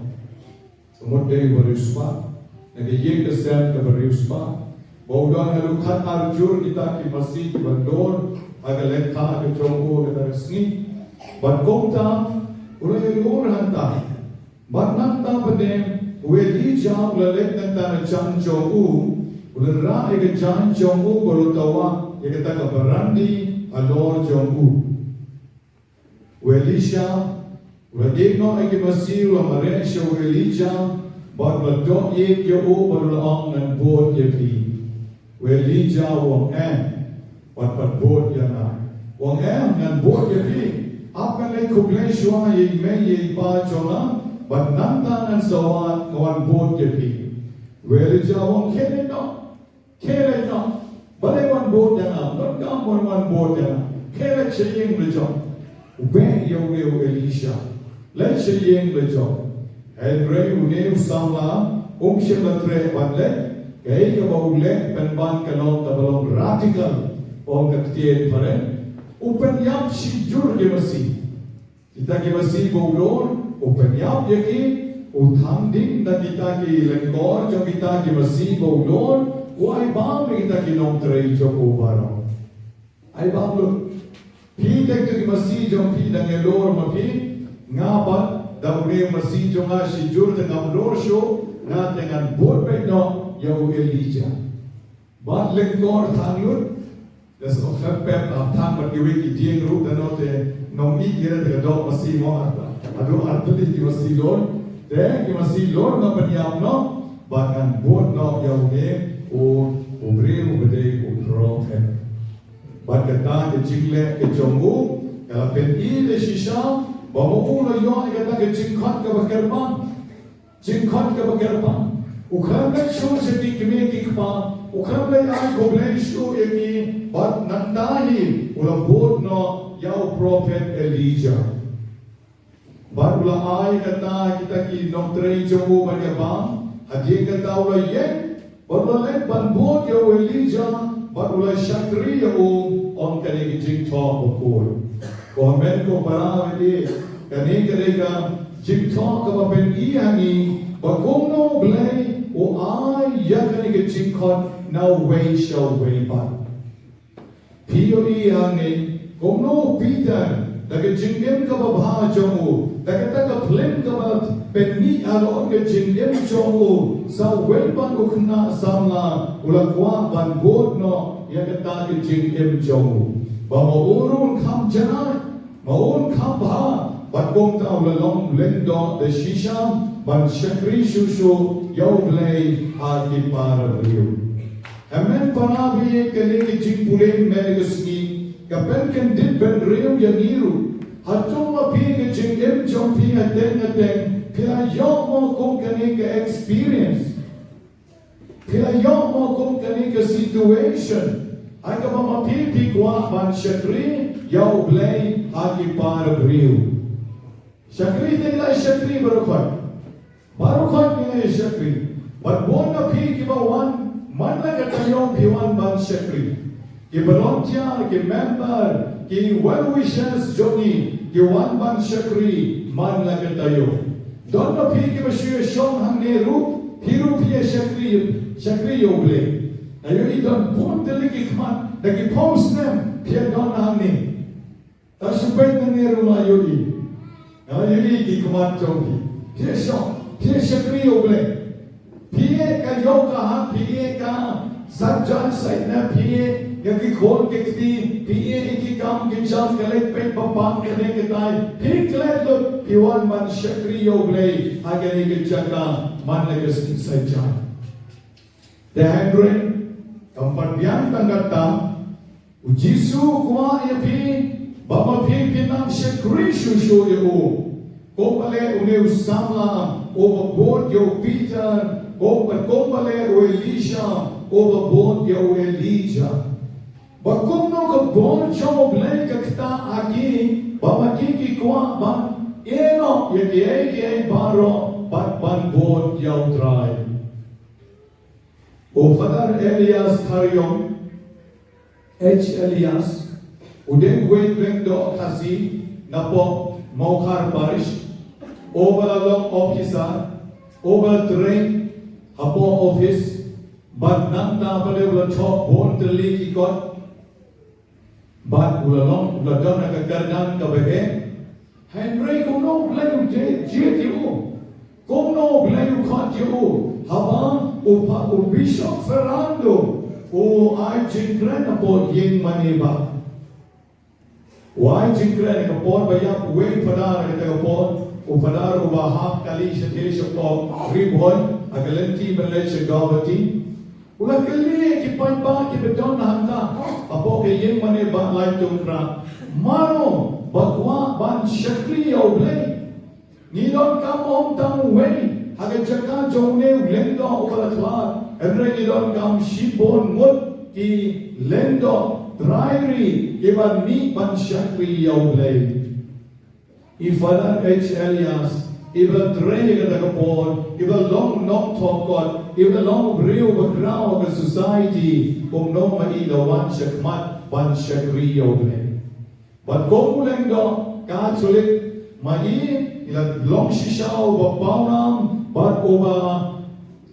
Semudai beruspa. Nagi ye kesem ke beruspa. Baudan hadu khat ar jur kita ki masih ki bandor. Agar lekha ke jongko ke tarisni, bat kongta, ulai lor hanta, bat nanta pada, weli jam lalek nanta jan jongku, ulai ra ke jan jongku baru tawa, ye kita ke berandi alor jongku. Weli sya, ulai ekno eke masih ulai mare sya weli jam, bat ladok ye ke o baru laong nan bod ye pi, weli jam wong bat bot yang wong em nan bot ye pi Apa le kuble shua ye me ye pa chona, but nanta nan sawan kawan bot ye pi. Wele jawon kele no, bale wan bot dana, not kam wan bot dana. Kele cheyeng le jom, ube yo Elisha, le cheyeng le jom. Henry une usamla, shematre banle, kay kabaule penban kalong tabalong radical, kaktiyen pare. Upanyap si jur ke masih. Kita ke masih bawlon, upanyap yaki, uthanding na kita ke lengkor, jo kita ke masih bawlon, ay bang kita ke nom tray jo ubaro. Ay bang lo, pi tek ke masih jo pi dang elor mapi, ngapat daune masih jo nga si jur te kamlor sho, nga tengan bot pe no yo Elijah. Bat lengkor thangut. Das ist auch Pep am Tag mit gewöhnlich Ideen ruft dann noch der noch nie jeder der dort was sie macht. Also natürlich die was sie lohnt, der die was sie lohnt noch bei ihm noch, bahkan buat noch yang ne o obreu bede o profet. Bahkan ta ke jingle ke jombu kalau pen de shisha bamu ulo yo kata ke jingkhat ke bakerpan. Ukram le show se di kme kikpa ukram le ay goble show eki but nandahi ula bod no yau prophet Elijah but ula ay kata kita ki noktrei jomo banyabang hadye kata ula yen but ula le ban bod yau Elijah but ula shakri yau on kane ki jing talk bukul ko hamen ko para vedi kane karega jing talk ka ben iani bagono blay o ay yakane ke jingkot now way shall way but POE hangin kung no Peter daga jingem ka babha jomu daga taka plim ka ba penni alon ke jingem jomu sa welban ukna samla ulakwa ban god no yakata ke jingem jomu ba maurun kham jana maun kham bha bat kong ta ulalong lendo de shisham ban shakri shushu yau blay agi para riu. Amen panabi kali ki jingpulen meregasni kapen kan dit ben riu yangiru. Hatung mapi ki jingem jompi ateng kaya yau mo kong kani ka experience. Kaya yau mo kong kani ka situation. Ay ka mapi pikwa ban shakri yau blay agi para riu. Shakri tinggal shakri berukhat. Barukhat ni shakri. But born na pi ki ba wan man la katayo pi wan ban shakri. Ki volunteer, ki member, ki well wishes joni ki wan ban shakri man la katayo. Don na pi ki ba shiyo shong hang ne ru hiru pi shakri yogle. Ayo idon bon tele ki kman da ki post nem pi don hang ne. Ta shupet na ne ru ma yogi. Ayo ki kman jompi. Pi shong Pia shakri ogle, pia ka yoga ha, pia ka sajjan saina, pia yaki khol kekti, pia iki kam kicham kale pet papam kane ketai, pia kle lo piwan man shakri ogle, agani kichaka man legas sajjan. The handren, kampadyan tangata, ujisu kwa yapi, baba pi pinam shakri shushu yahu. Kompale une usamla overboard yo Peter, kompale o Elisha overboard yo Elijah. Bakum no ka bon chomo blay kakta agi, bamakiki kwa ban eno yaki baro ban board yo try. O Father Elias Karion, Elias, udeng wait do kasi napo Mokar Parish, overalong officer, over train, hapo office, but nang tapale ula chok bon terli ki kot, but ulalong uladon nagkakardan kabebe, Henry kung no blayu jet yu, kung no blayu kot yu, habang upa u Bishop Fernando, u ay jinkren apo ying maniba. Why jinkren kapor bayap uwing padar kita kapor o padar o bahap kali sa tilisyo po ribon agalenti balay gawati ula kali kipan ba kibedon na handa apo kayeng mani ba lay tungkra mano bakwa ban shakri yaw blay. Nilon kam om tam way. Haga jaka jone lendo upalatwa. Enre nilon kam shibon mut ki lendo dryri. Iban ni ban shakri yaw blay. Ifadan H. Elias. Iba drei ka tagapon. Iba long nok tokot. Iba long briw bagraw ka society. Kung no mailawan shakmat ban shakri yaw blay. But kung muleng do, kahit sulit, ilang long sisyaw, babawnam, but uba,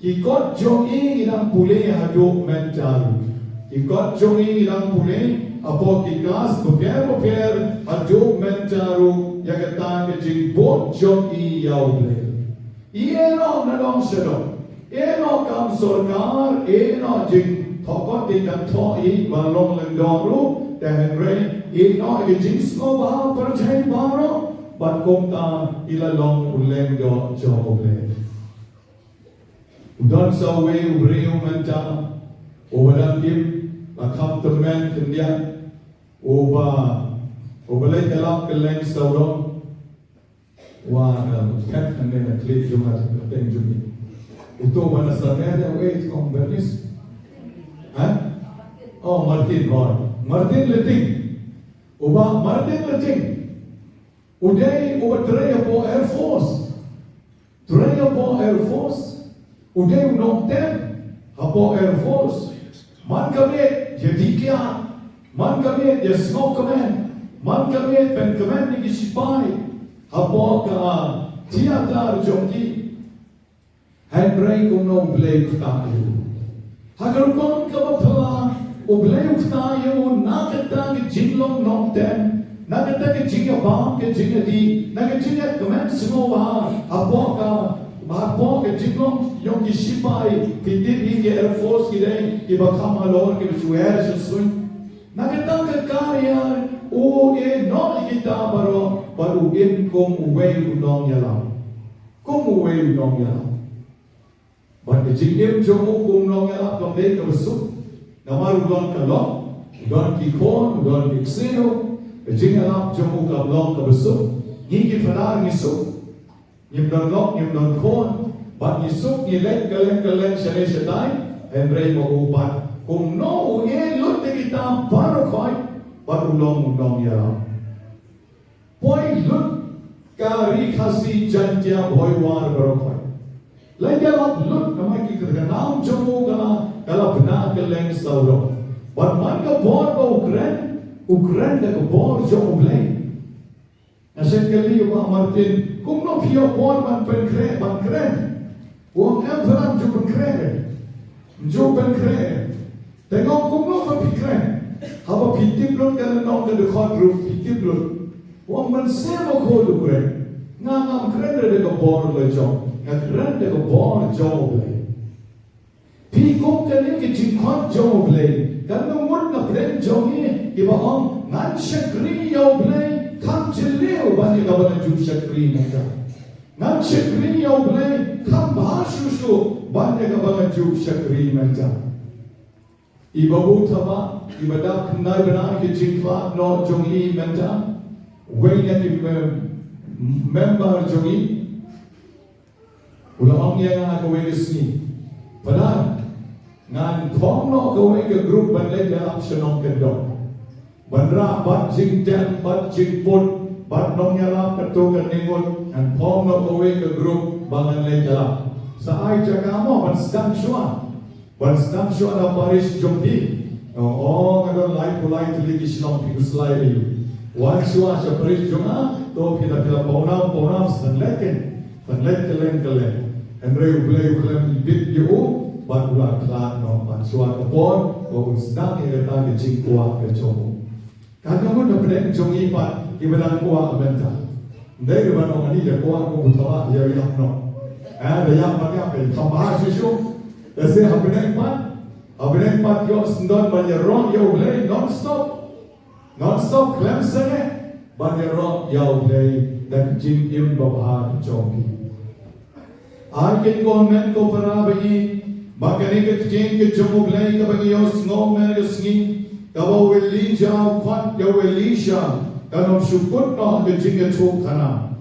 kikot jongi ilang puli hadok mental. Kikot jongi ilang puli, apo kikas, buker, hadok mental, yakatan kajing bot jongi yawle. Ieno na long siya do. Ieno kam sorkar, ieno jing tokot di kan to'i, balong lendoro, dahil rin, ino ijins mo ba percaya baro bat kota ilalong uleng do joble udon sa way ubreo menta ubalang kim accompaniment kandiya ubalay kalak kaleng sa udon wa kat kandiya clip yung ating jumi ito ba na sa media wait kong bernis ha? Oh Martin Leting Uba Martin Leting Uday uba treya po Air Force Uday unongten Hapo Air Force Man kami Yadikya Man kami Yasno Kamen Man kami Ben Kamen ni Gisipay Hapo ka Tiyatar Jongki Henry kuno blake tayo Hagarukon ka mapala Ublayok tayo, nakatang jinglong nongten, nakatang jingabang ka jingadi, nakatang commence mo apo ka jinglong yung kisipay, pitipin ka Air Force kideng, iba kamalor, kibisuer siya sun. Nakatang ka kaya, no ikita baru kung uway unong yalang. Ba't ka jingim jomo kung unong yalang, kung day ka basuk, Namar udon kalok, udon kikon, udon kiksino, kajingalap jomu kablong kabusuk, ngiki fanar ngisuk, nyimdon lok, nyimdon kon, bat ngisuk, ngilek kaleng syane syatay, henrei magupat. Kung no uye lut na kita baru koy, bat ulong yalam. Poy lut kari kasi jantia boywar baru koy. Lajalap lut namay kikaganaam jomu ka, kalau benar keleng saudara, man ka bor ba Ukraine da ka bor jo oblay. Asen kali wa Martin, kung no pio bor man penkre, Wong emperor jo penkre. Tengok kung no ka pikre, haba pitip lon ka no ka de khadru pitip lon. Wong man semo ko Ukraine. Ngam Ukraine da ka bor le jo, Ukraine da ka bor jo oblay. Pikong kani ki jingkot joblay, kanu mut na pren jongi iba om ngan shakri yoblay kam chileo bani gabana ju shakri naka. Ngan shakri yoblay kam bahashushu bani gabana ju shakri naka. Iba butaba iba da kunai bana ki jingkot no jongi menta, wayna ki member jongi. Ulamang yan nga kawagis ni. Padahal ngan thong no kawai ke group banle dalam senong kendong bandra bat jing ten bat jing put bat nong yala ketu ke ningun ngan thong no kawai ke group bangan le dalam sa ai jaga mo ban stang shua na paris jompi ngadon lai pulai tuli kishlong pikus lai ri wan shua sa paris jonga to pila paunam san leken kelen Henry uklem bit yo ban ulang klan no ban suat upon ko usnang irata ke jingkua ke jomo kadang na pren jongi pan ibadan kuwa amenta ndai ban ong ani le kuwa ko utawa ya yang no da yang pan ya pe thamba shishu da se habnek pan yo sndon ban ya ron yo play non stop klem sene ban ya ron yo play da jing im babha jongi Arkin government ko para bagi bagani ke jeng ke jomuglay ka bagi os ngom na sngin kabaw Elisha kwat ya Elisha kanom syukut no ke jing ke chuk kana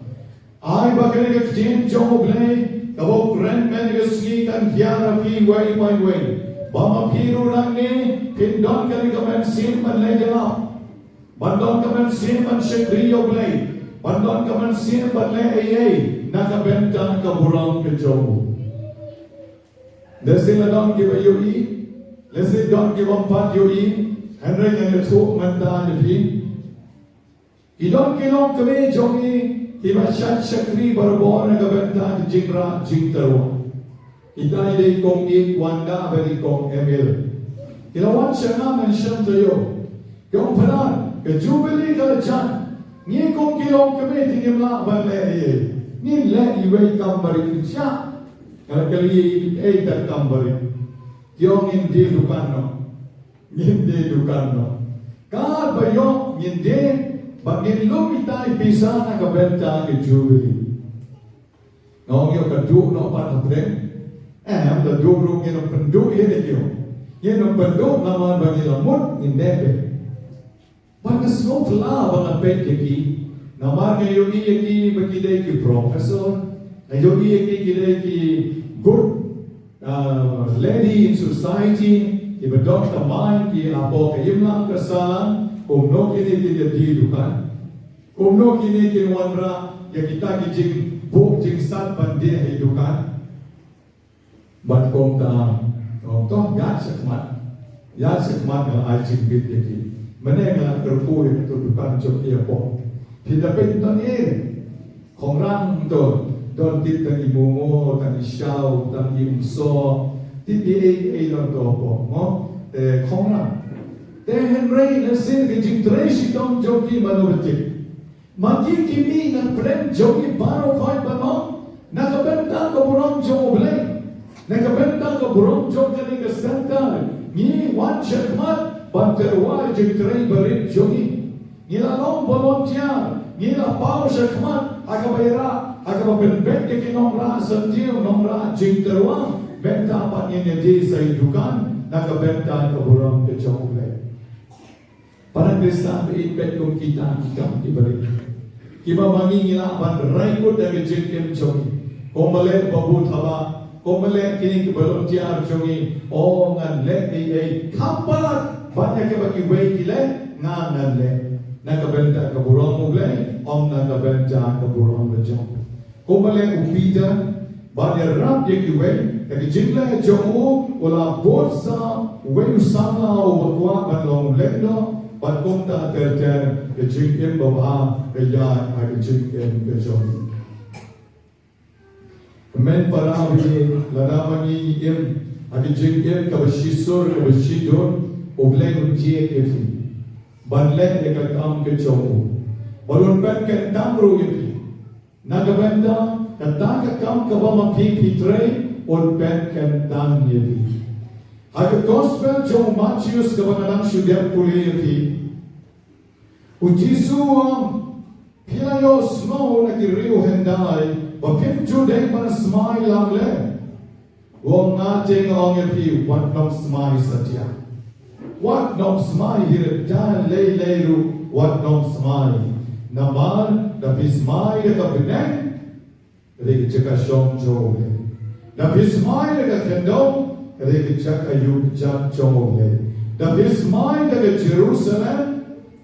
ai ba ke ke jing jong blai kabo grand man ke ski kan gyara pi wai ba ma phiru rang ni pindon ke ke man sin man le jala bandon ke man sin man shekri yo blai bandon ke man sin man le ai na ka benta ka burang ke jomu Lesi ladon ke bayu i lesi don ke wampat yo i Henry yang ke chuk man da ni pi Idon kilong kami jongi himasyan syakri berbon na kabenta jingra jingterwa. Ita ilay kong wanda beri kong emil. Ilawan siya naman siyang tayo. Kung panan, ke jubilee ka dyan, ni kong kilong kami tingimla ban le iye. Ni le iway kambari siya. Kali ay tak kambari. Yung hindi dukano. Hindi dukano. Kad ba yung hindi bagin lumita bisa na kabenta ke jubilee. Ngong yung kaduk no patapren. Am the dugro ng penduk yan ito. Yan ang penduk naman bagi lamut in nebe. Bagas no pala bang apet ki. Naman ngayon iya ki bagide ki professor. Ngayon iya ki gide ki good lady in society. Ibadok tamay ki apo kayim lang kasalan. Kung no kini kita dilukan, kung no kini kinwanra ya kita kijing buk jing sat bande hidukan, bat kong ta, toh yat sekmat ng ajing bit yaki, mana nga terpuy tudukan jok iya po, kita pinton kong rang to, don tit tang imungo, tang isyaw, tang imso, titi ay lang to po, kong rang. Tehen rey na sin kijing tresi tong joki manubatik. Maki kimi ng prem joki baro fight banon. Nakabenta ka burong jong oblay. Nakabenta ka burong jong kani ka senta. Ni wan shakmat banterwa jing trey barit joki. Nila long volunteer. Nila pao shakmat akabayra. Akababenbet ke kinong ra santiyo nong ra jing terwa. Benta pa niya di sa idukan. Nakabenta ka burong ke jong oblay. Para Kristen iipet kong kita ibalik. Kiba mangingila ban raikot dari jengkem jongi. Kung mali babut haba, kung mali kini kibalong tiar jongi. O ngan le ay kampalat banyak kiba kiway kile ngan le. Nakabenta kaburong muglay, om nakabenta kaburong lejong. Kung mali upita, banyak rap ye kiway, kaki jingla jongo wala bot sa way usama o wakwa banlong lendo. Patungta terter ke jingkem baba ke yat ke jingkem ke jom. Men parawi ladamani im ke jingkem ke besisur ke besidur obleng unjie ke fi. Banlen ke kam ke jom. Balun pen ke tamru ye. Nagabenda kata ke kam ke bama pi pitre on pen ke tam ye. Hak gospel jong Matius ke banang syudem puli ye. Ujisu pilayo snow na kiriu hendai bapim juday man smile langle wong nating ong epi wat nom smile satya wat nom smile hir dan leiru wat nom smile naman da pismai ka bineng rek chaka shom jo da pismai ka kendom rek chaka yuk chak jo da pismai ka Jerusalem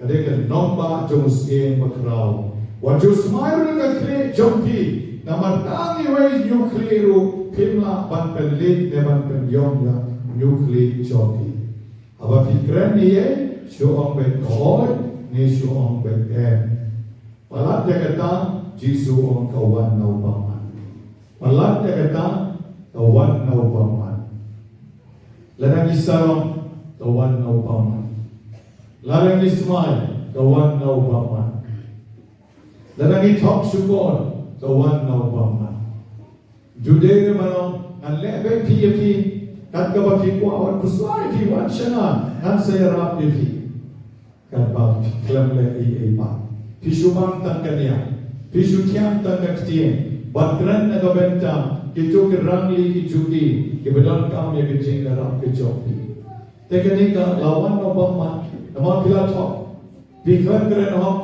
Kadang nomba jong sien makraw. Wajud smile ka kle jompi. Naman tangi way nukleru pimla ban penlit neman penyong ya nukle jompi. Aba pikran niye syuong bet koy ni syuong bet Palat ya kata Jisu ong kawan na upaman. Palat ya kata kawan na upaman. Lanang isarong kawan na upaman. Larang Ismail, kawan na upaman. Larang itok syukor, kawan na upaman. Juday naman ang lebe piyapi, kat kabapi ko awan kuswari piwan siya na, ang sayarap piyapi. Kat ba, klam le iipa. Pisumang tang kanya, pisutiyang tang kaktiyen, batran na kabenta, kito kirangli kichuki, kibadon kami kicing narap kichoki. Teka nika, lawan na upaman, Nama pila top, bikhan keren hok,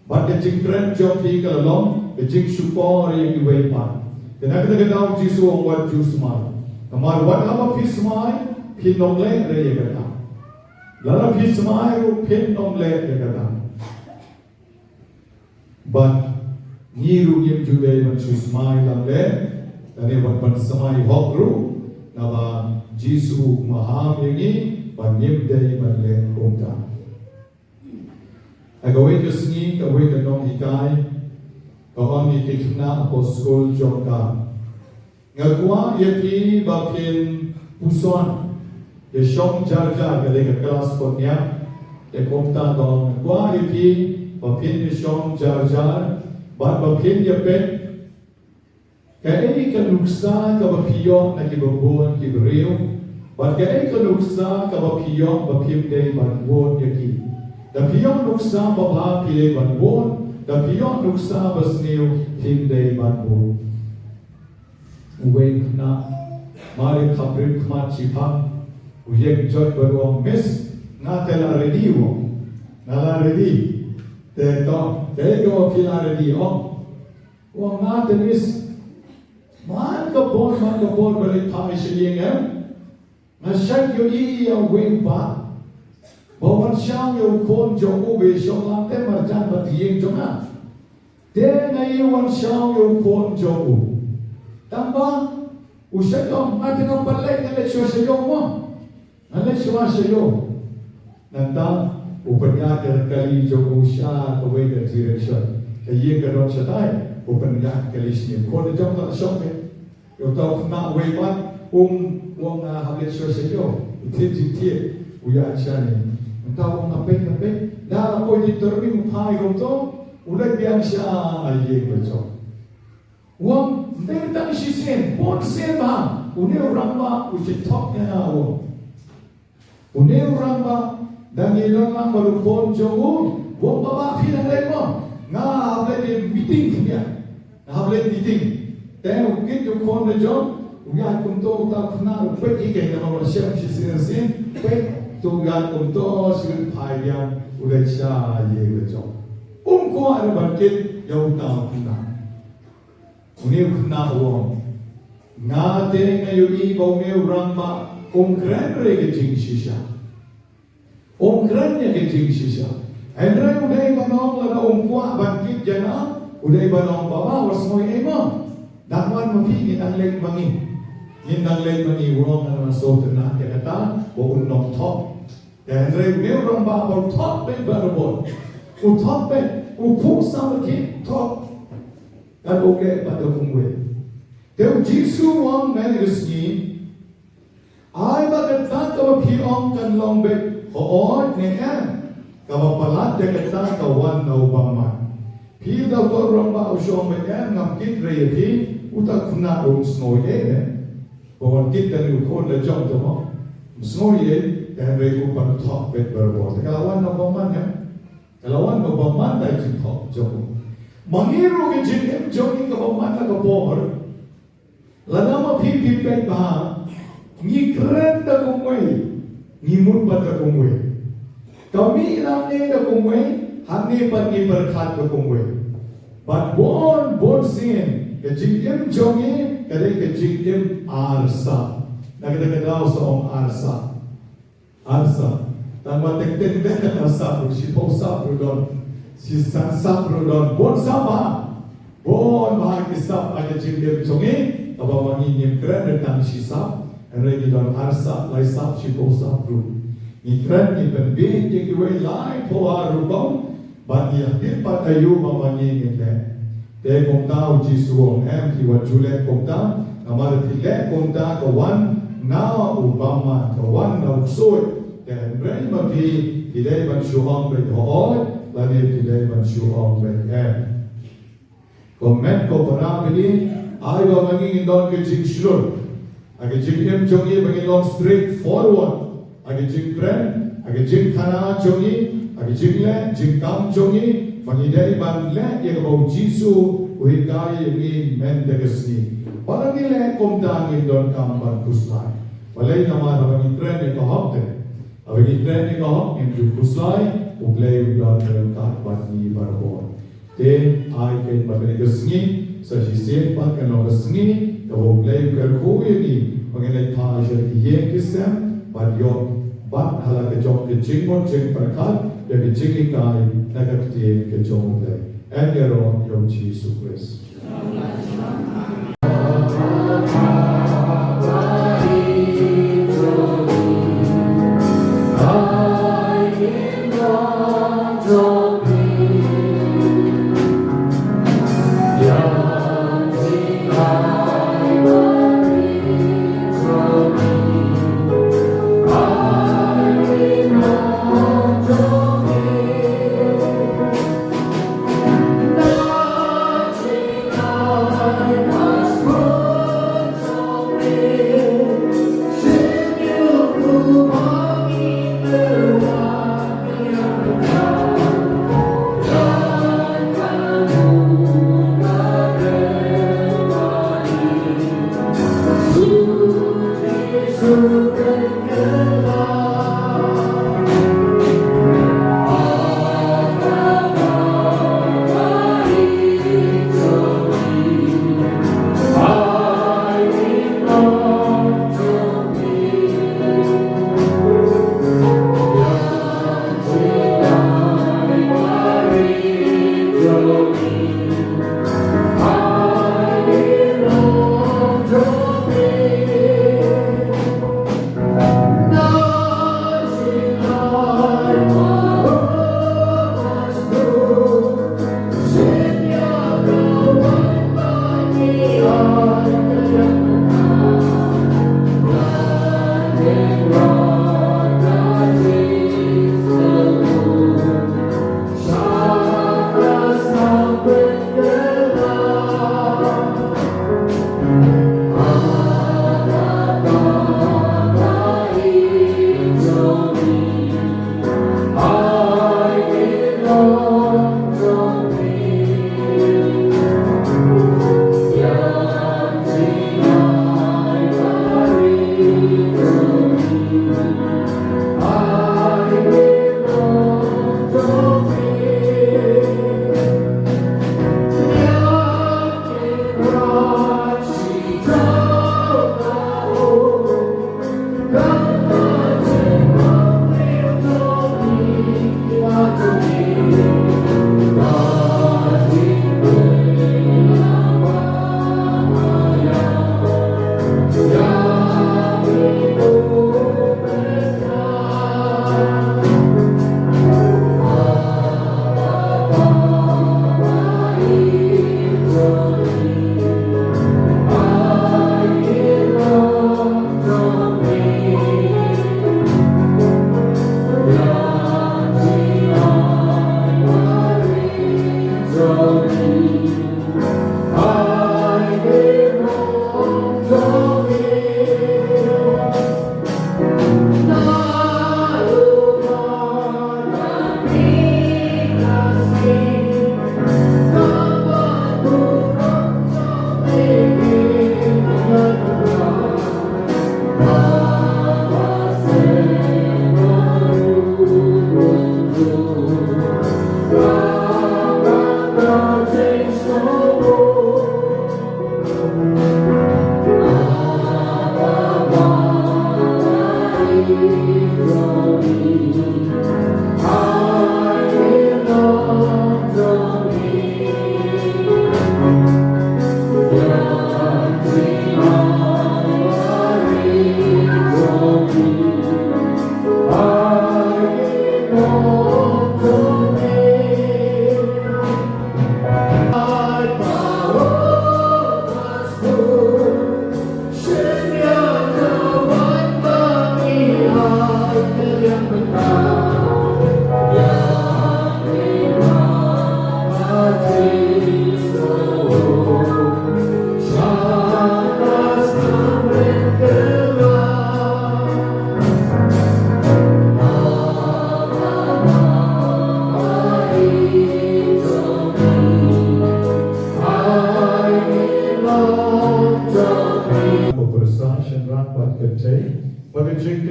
But the jing friend job he ka long, the jing support yung iway pa. The nakatagadaw Jisu ang what you smile. Kamar what haba pi smile, pin nong le re yagata. Lala pi smile, pin nong le yagata. But niru yim juday man chu smile lang le, tani wat pan samay hokru, na ba Jisu maham yangi, pan yim day man le kumta. Agawin ka singi, kawin ka nong hikay, kawan ni kikna apostol jongka. Ngakwa yaki bapin puson, ye shong jar gale ka kelas konya, ye kumta dong. Ngakwa yaki bapin ye shong jar, bat bapin ye pen, kaya ka luksa ka bapiyon na kibabon kibriyo, bat kaya ka luksa ka bapiyon bapim day banbon yaki. Dapiyon luksa baba pile banbon, dapiyon luksa basniw himday banbon. Uweng na mari kabrim kmat chipang, uyek jod baruang mis na tela ready wo, nala ready. Teto, tego pila ready o. Wong na temis man kapon balik thai shiyeng em. Nasyag yo iya weng pa. Bawan siang yung kon jong uwe siang lang te marjan batiyeng jong na. Te ngayon siang yung kon jong u. Tamba, usay dong ating ang balay na lesyo sa iyo mo. Na lesyo sa iyo. Nanda, upanyakar kali jong u siya away the direction. Kaya ka doon siya tayo, upanyakar kali siya. Kon jong na siya me. Yung tao na away ba, wong hablesyo sa iyo. Itin uya siya ni. Tawag na pen, dahil ako determine pay ko ulit biyang siya ay ko. Wang dentang sisin, pon sema, uneu ramba usitok niya na ako. Uneu ramba, dangilon lang malupon jowo, wang baba pinalay mo, nga hablet meeting niya, meeting. Then ukit yung kon na job, uya kunto tak na upet ikay na mawasyam sisin, pet. Tugan untuk sirin payang udah siya ye bejo. Ko ada bangkit yang tahu kena. Uni kena uang. Ngate ngayuni bau meu ramba keren rege jing sisa. Keren ya ke jing sisa. Endra udah banong lada ko bangkit jana udah banong baba wasmoy emo. Dakwan mapi ang leg bangi. Nang leg bangi uang na soten na kata o unong top. Dan reu ramba bau top ben barabon. U top ben u puk sama ki top. Dan oke pada kumwe. Teu Jisu wang menisni. Ai bagat tak kau piong kan lombe hoon nengan. Kau palat jagat tak kawan nau bangman. Pi dah kau ramba usong ben ngam kit rei pi utak kuna snoye. Bawan kit dari ukon le jom tomo. Snoye. Dan regu pan top bet berbor. Kalawan no baman ya. Kalawan no baman dai jin top jom. Mangiru ke jin jogi ka baman ka bor. Lama pi bet ba. Ni keren ta kumwe. Ni mun pat ka kumwe. Kami namne ka kumwe, hamne pat ni berkat ka kumwe. But bon sin ke jin jogi kare ke jin arsa. Nagdagadaw sa ong arsa. Arsa, tanpa tek asap, si posap rodon, si sansap rodon, bon sama, bon bahagi sap ada cingir jongi, tawa manginim keren tentang si sap, regi don arsa, lai sap si posap ru. Ni keren ni penbih yang kiwai lai poa rubang, bagi hadir patayu mamanginim le. Te kong tau jisuong kiwan julek kong tau, namar tilek kong tau kawan, na ubama kawan na uksoy. Dan berani bagi tidak mensyuang berdoa, lagi tidak mensyuang berdoa. Komen ko pernah ini, ayah bagi indon ke jing slur, agi jing jongi bagi long straight forward, agi jing brand, agi jing kana jongi, agi jing le, jing kam jongi, bagi dari ban le, yang bau Jisu, uhikai ini mendegesni. Orang ini komdang indon kam ban kuslai, walai nama bagi brand yang kahapte. Abang training kau, yang tu kuslai, ublay udah terangkat bagi barabor. Te ai ke magnegasngi sa jisien pa kan logasngi ka voglay kerkuye ni pangenay taje ye kisem but yo bat hala ke jong ke jingmo jing parkat ya ke jingi kai nagakti ke jong le and yero yo Jesus Christ.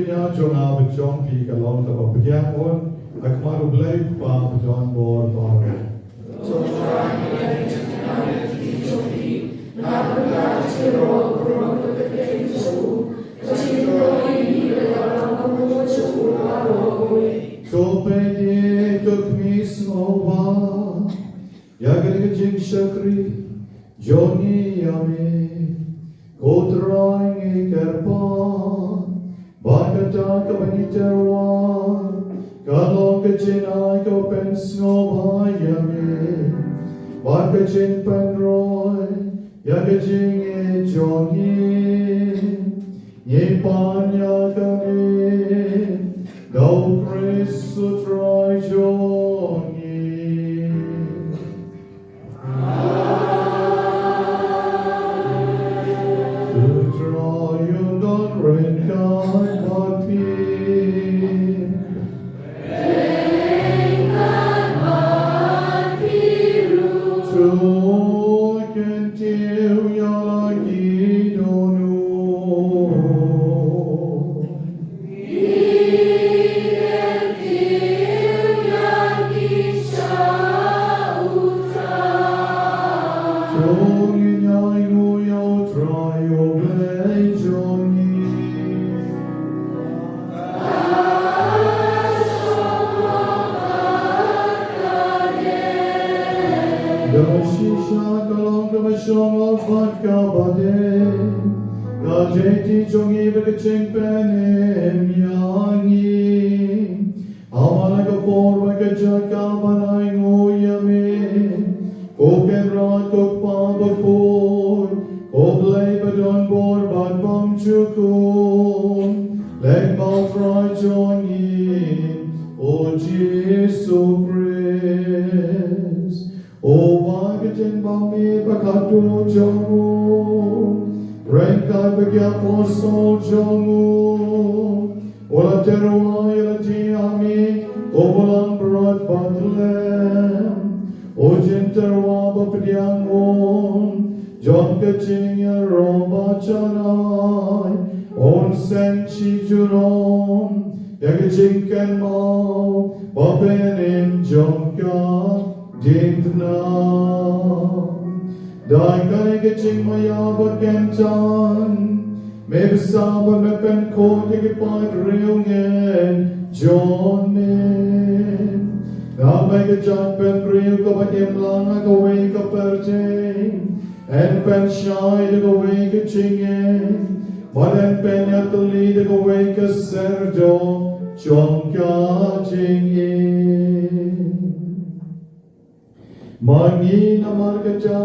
Pagkaknya Jonah berjong di kalon ke bagian pun, aku mahu beli pa berjong bor bor. Kopenitok mismo wa, yagrigajing shakri, joni yame, kotraing ikarpa, bakata kapaniterwa, kalong kachinay kopensno bayame, bakachin panroy, yagajing e joni, yepanya kanin, Go Christus Trajoni. Trajon don renkai bapin. Troken tiu yalagi donu. O Jesu Christ, O Magajan Bami Bakato Jomu, Renkai Bagi Apostol Jomu, Ola Teruai Lati Ami, Obalang Berat Bethlehem, O Jinterwa Bapadiangon, John Kaching Roba Chanai, On Senchi Juron, Yagajinkan Mau, Babenin Jonka, Dintna. Daikai Gajing Maya Bakentan, Mebsaba Mepen Ko Yagipad Ryungen, Jonin. Namay Gajan Pen Ryu Kabakim Lang Agaway Kaperting, and Pen Shai Agaway Gajingen. Maren penya tuli de gowe ke serjo chongka jingin Mangi namar kaja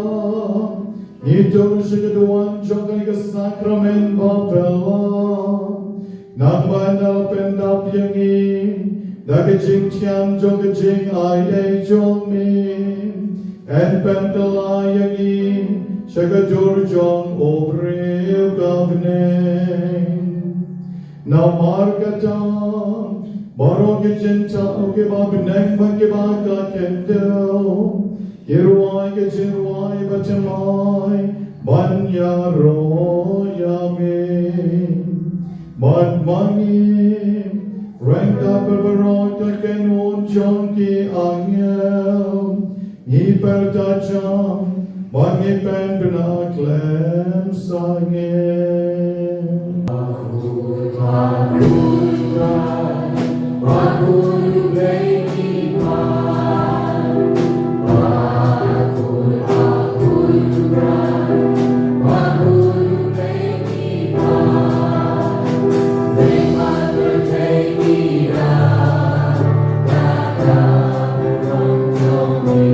Nitong sigaduan jongka ke sakramen bapela Nangman pendap yangin Nagajing tiang jongka jing ay jongmin And pentala yangin Shagadur jong obreu gavneng Na margatang Barok jinta oke babneng Bagi baga kendel Yeruai ke jiruai batamai Banya royamin Madmangi Rengka berberot kenon jongki angel Iperdajam Mangipen benaklem sangin. Aku takutkan, aku beriman. Aku takutkan, aku beriman. Dengan bertekiran, datang roh-roh.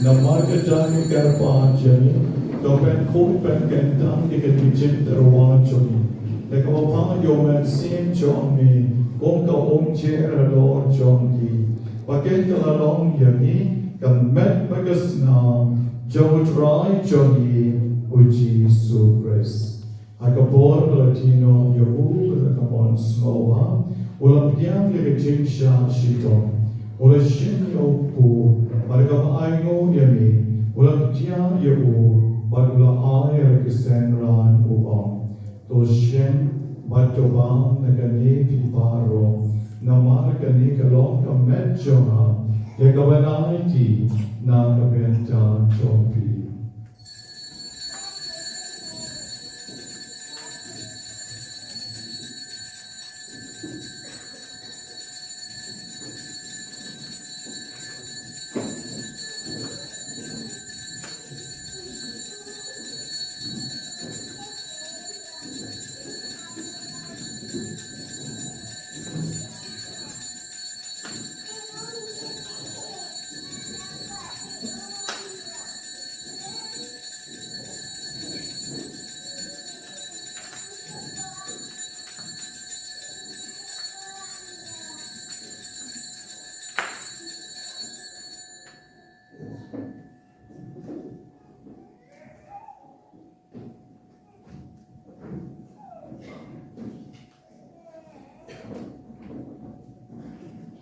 na margadani karpajani, to pen kung pen kentang ikatijin tarawajani. Nagkapapang yoman sim chongmi, kung kaong chera lor chongki. Pakin kalalong yani, kamet bagasna, jawutray chongi, uji supres. Agapor Latino Yahu, Kakamon Snowa, Ulapyang Yakajim Shah Shiton, Ulashin Yoku, Maragam Aino Yami, Ulaptia Yahu, Badula Ay Kisenran Ubam, Toshin, Batoba, Nagani Piparo, Namar Gani Kalok Kametjona, Yagabanati, Nakabenta Chompi.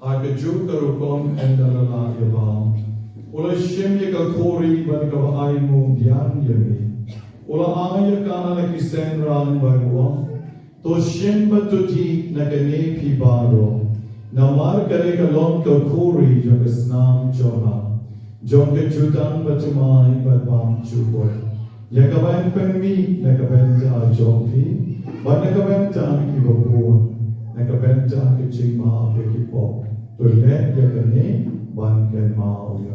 Agaju karukom endalala yabam. Ula shim yaka kori banikava aimu byan yami. Ula aya kana nakisen ran bagwa. To shim batuti nakane pibaro. Namar kare kalon ka kori jagasnam jona. Jon ke jutan batumai badbam chukor. Yakaban pemi nakabenta jompi. Banakabenta kibapur. Nakabenta kichima bekipop. Tulen yakani banken mau ya.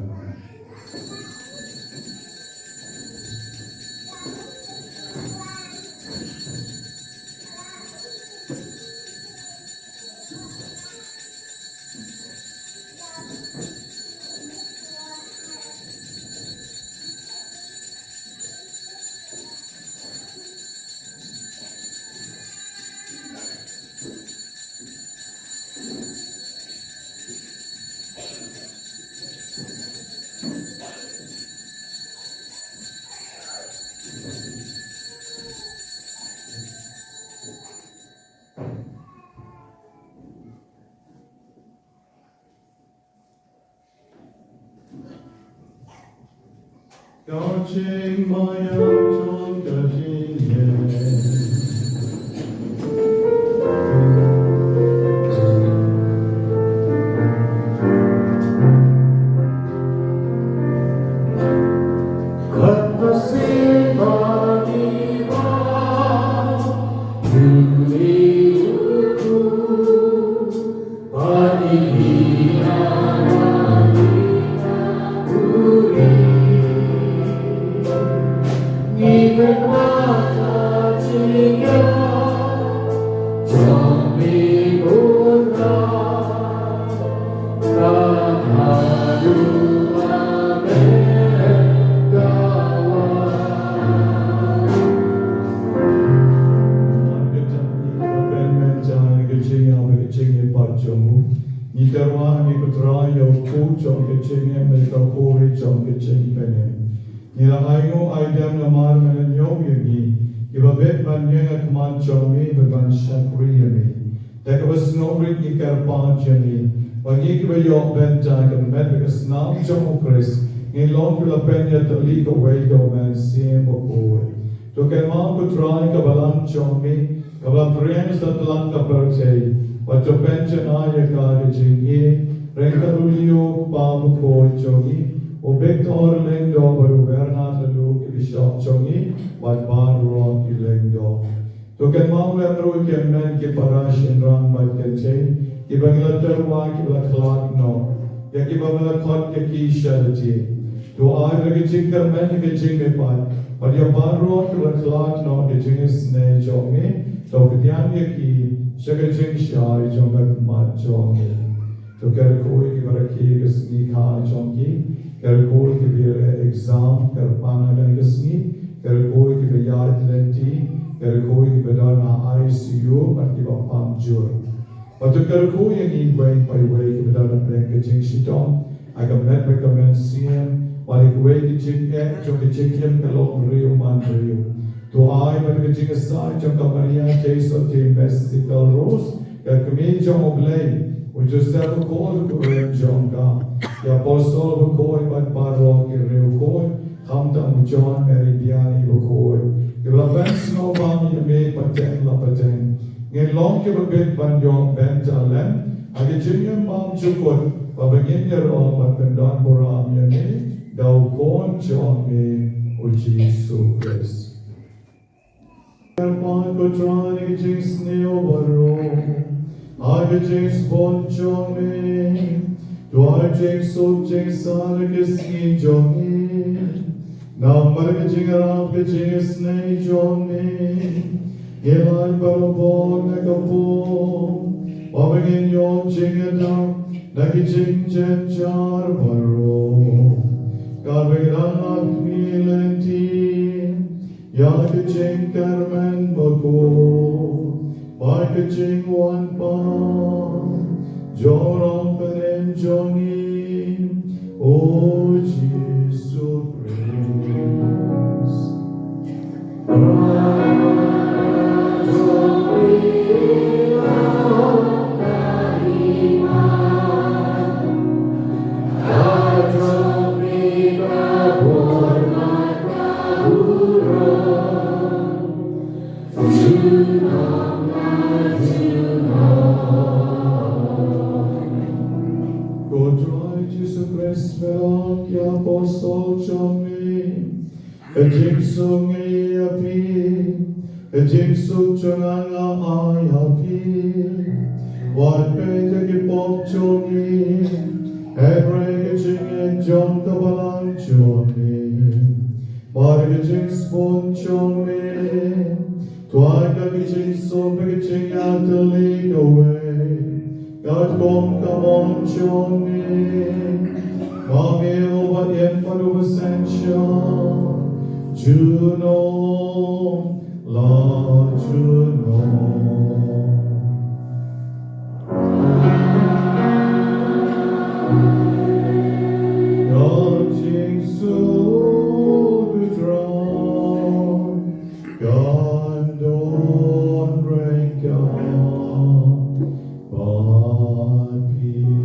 Gauching my own gauching Kerkoi ki bir exam, kerpana gangasni, kerkoi ki bir yardlenti, kerkoi ki bir na ICU, marti bapam jur. Patu kerkoi yang ibain paiwai ki bir na pleng kecing sitong, agam net recommend siam, balik wei ki jing jom ki jing kiem kalong riu man riu. Tu ai bar ki jing asai, jom ka Maria Jesu ti investigal rose, kerkemi jom oblei, Joseph called to him John the apostle who called by Paro Kireu called, come to John Meridiani who called. The Lavens no bang you made paten la paten. In long give a bit ban yon bent a lem, a Virginian mom chukut, babagin your own but pendan boram yane, thou corn John me, O Jesus Christ. Patrani jis neo baro. James bon Johnny, Dwar James so James Sargis ni Johnny, Namar Jing Arab Jing Snay Johnny, Yelan Barabon Nagapo, Wabagin Yon Jing Adam, Nagi Jing Jen Jar Baro, Gaviran Akmilenti, Yag Jing Carmen Bako. Marketing one pound, John and Johnny, oh Jesus Christ. Apostol Johnny, Jim Sung Api, Jim Sung Chunanga Ayapi, Wat Peter Kipop Johnny, Henry Jing John Kabalan Johnny, Marga Jing Spon Johnny, Twaika Jing Sung Jing out the league away, God come on Johnny. Mami over the Emperor Ascension, Juno, La Juno. God Jesus, God don't break God, but peace.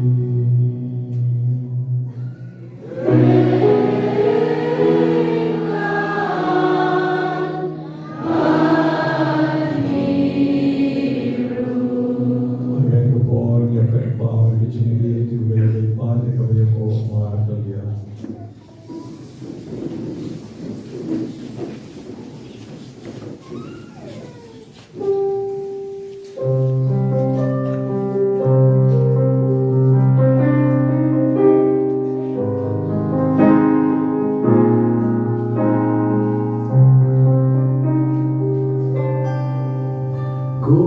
Ku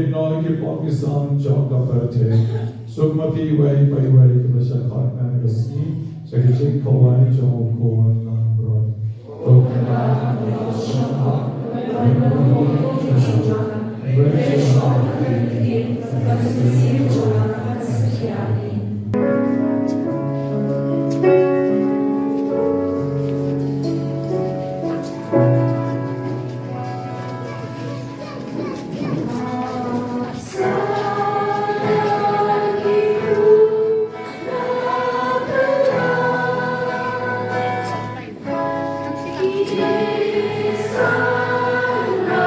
Pinoy ki Pakistan chokka perte. Sukmati wai pai wai ki basa khatna gasi. Sakichin kawai chong kawan lang bro. Sang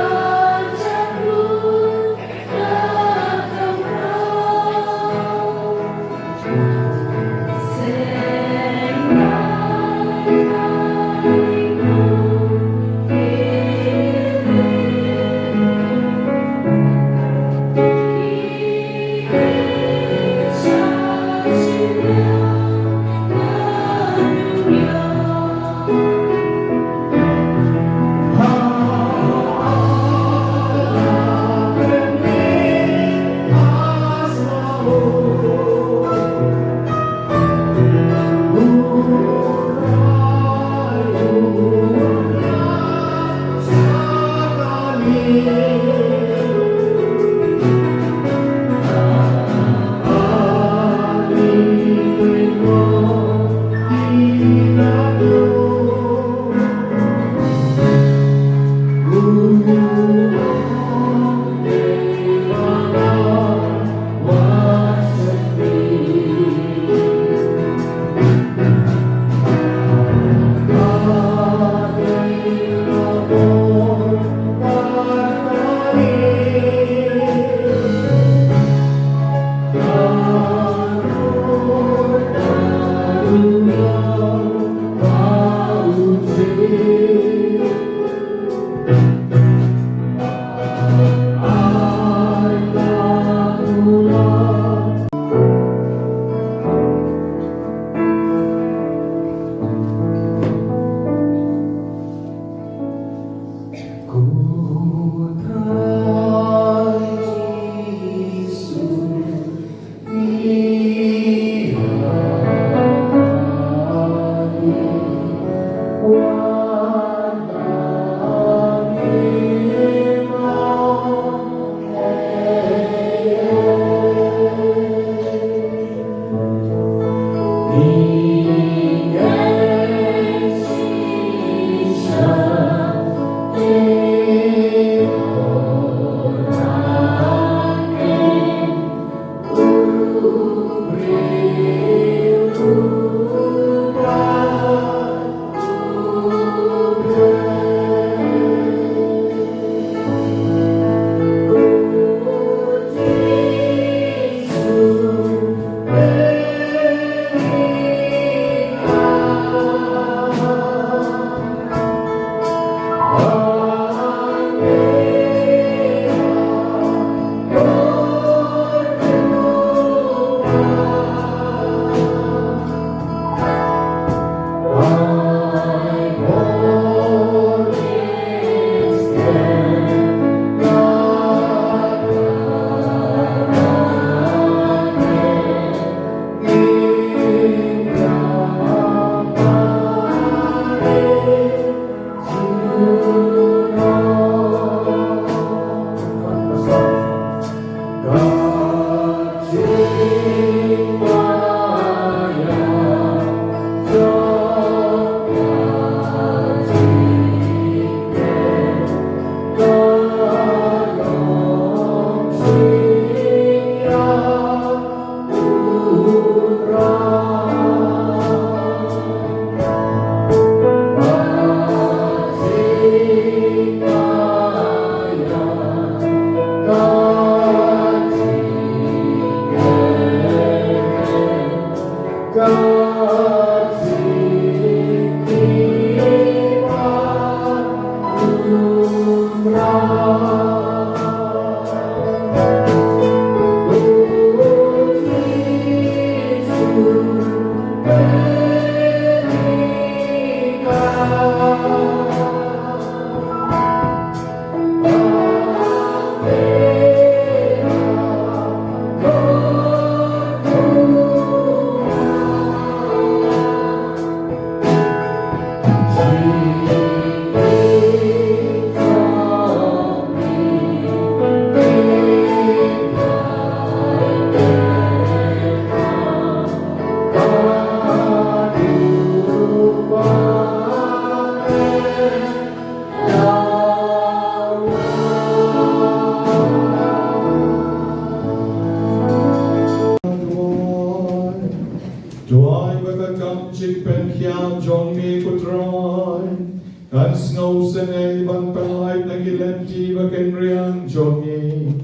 Kan snowsen ei van pelait na kilenti va kenrian jongi.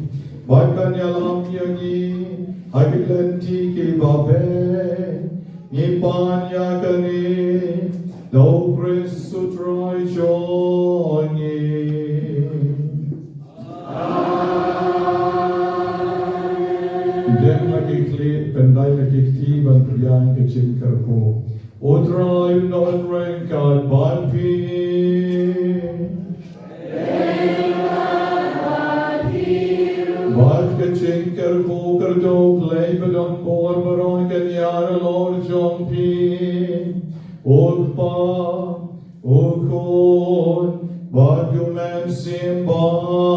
Bakan yalam yangi hagilenti ki babe. Ni panya kani do Christu trai jongi. Den magikli pendai magikti van priyan ke chimkarko. Otra non renkat balpi. Bad ke chimkarko kardo leven on korbaron ken jaren lor jompi. Ogpa, ogon, bad du men simba.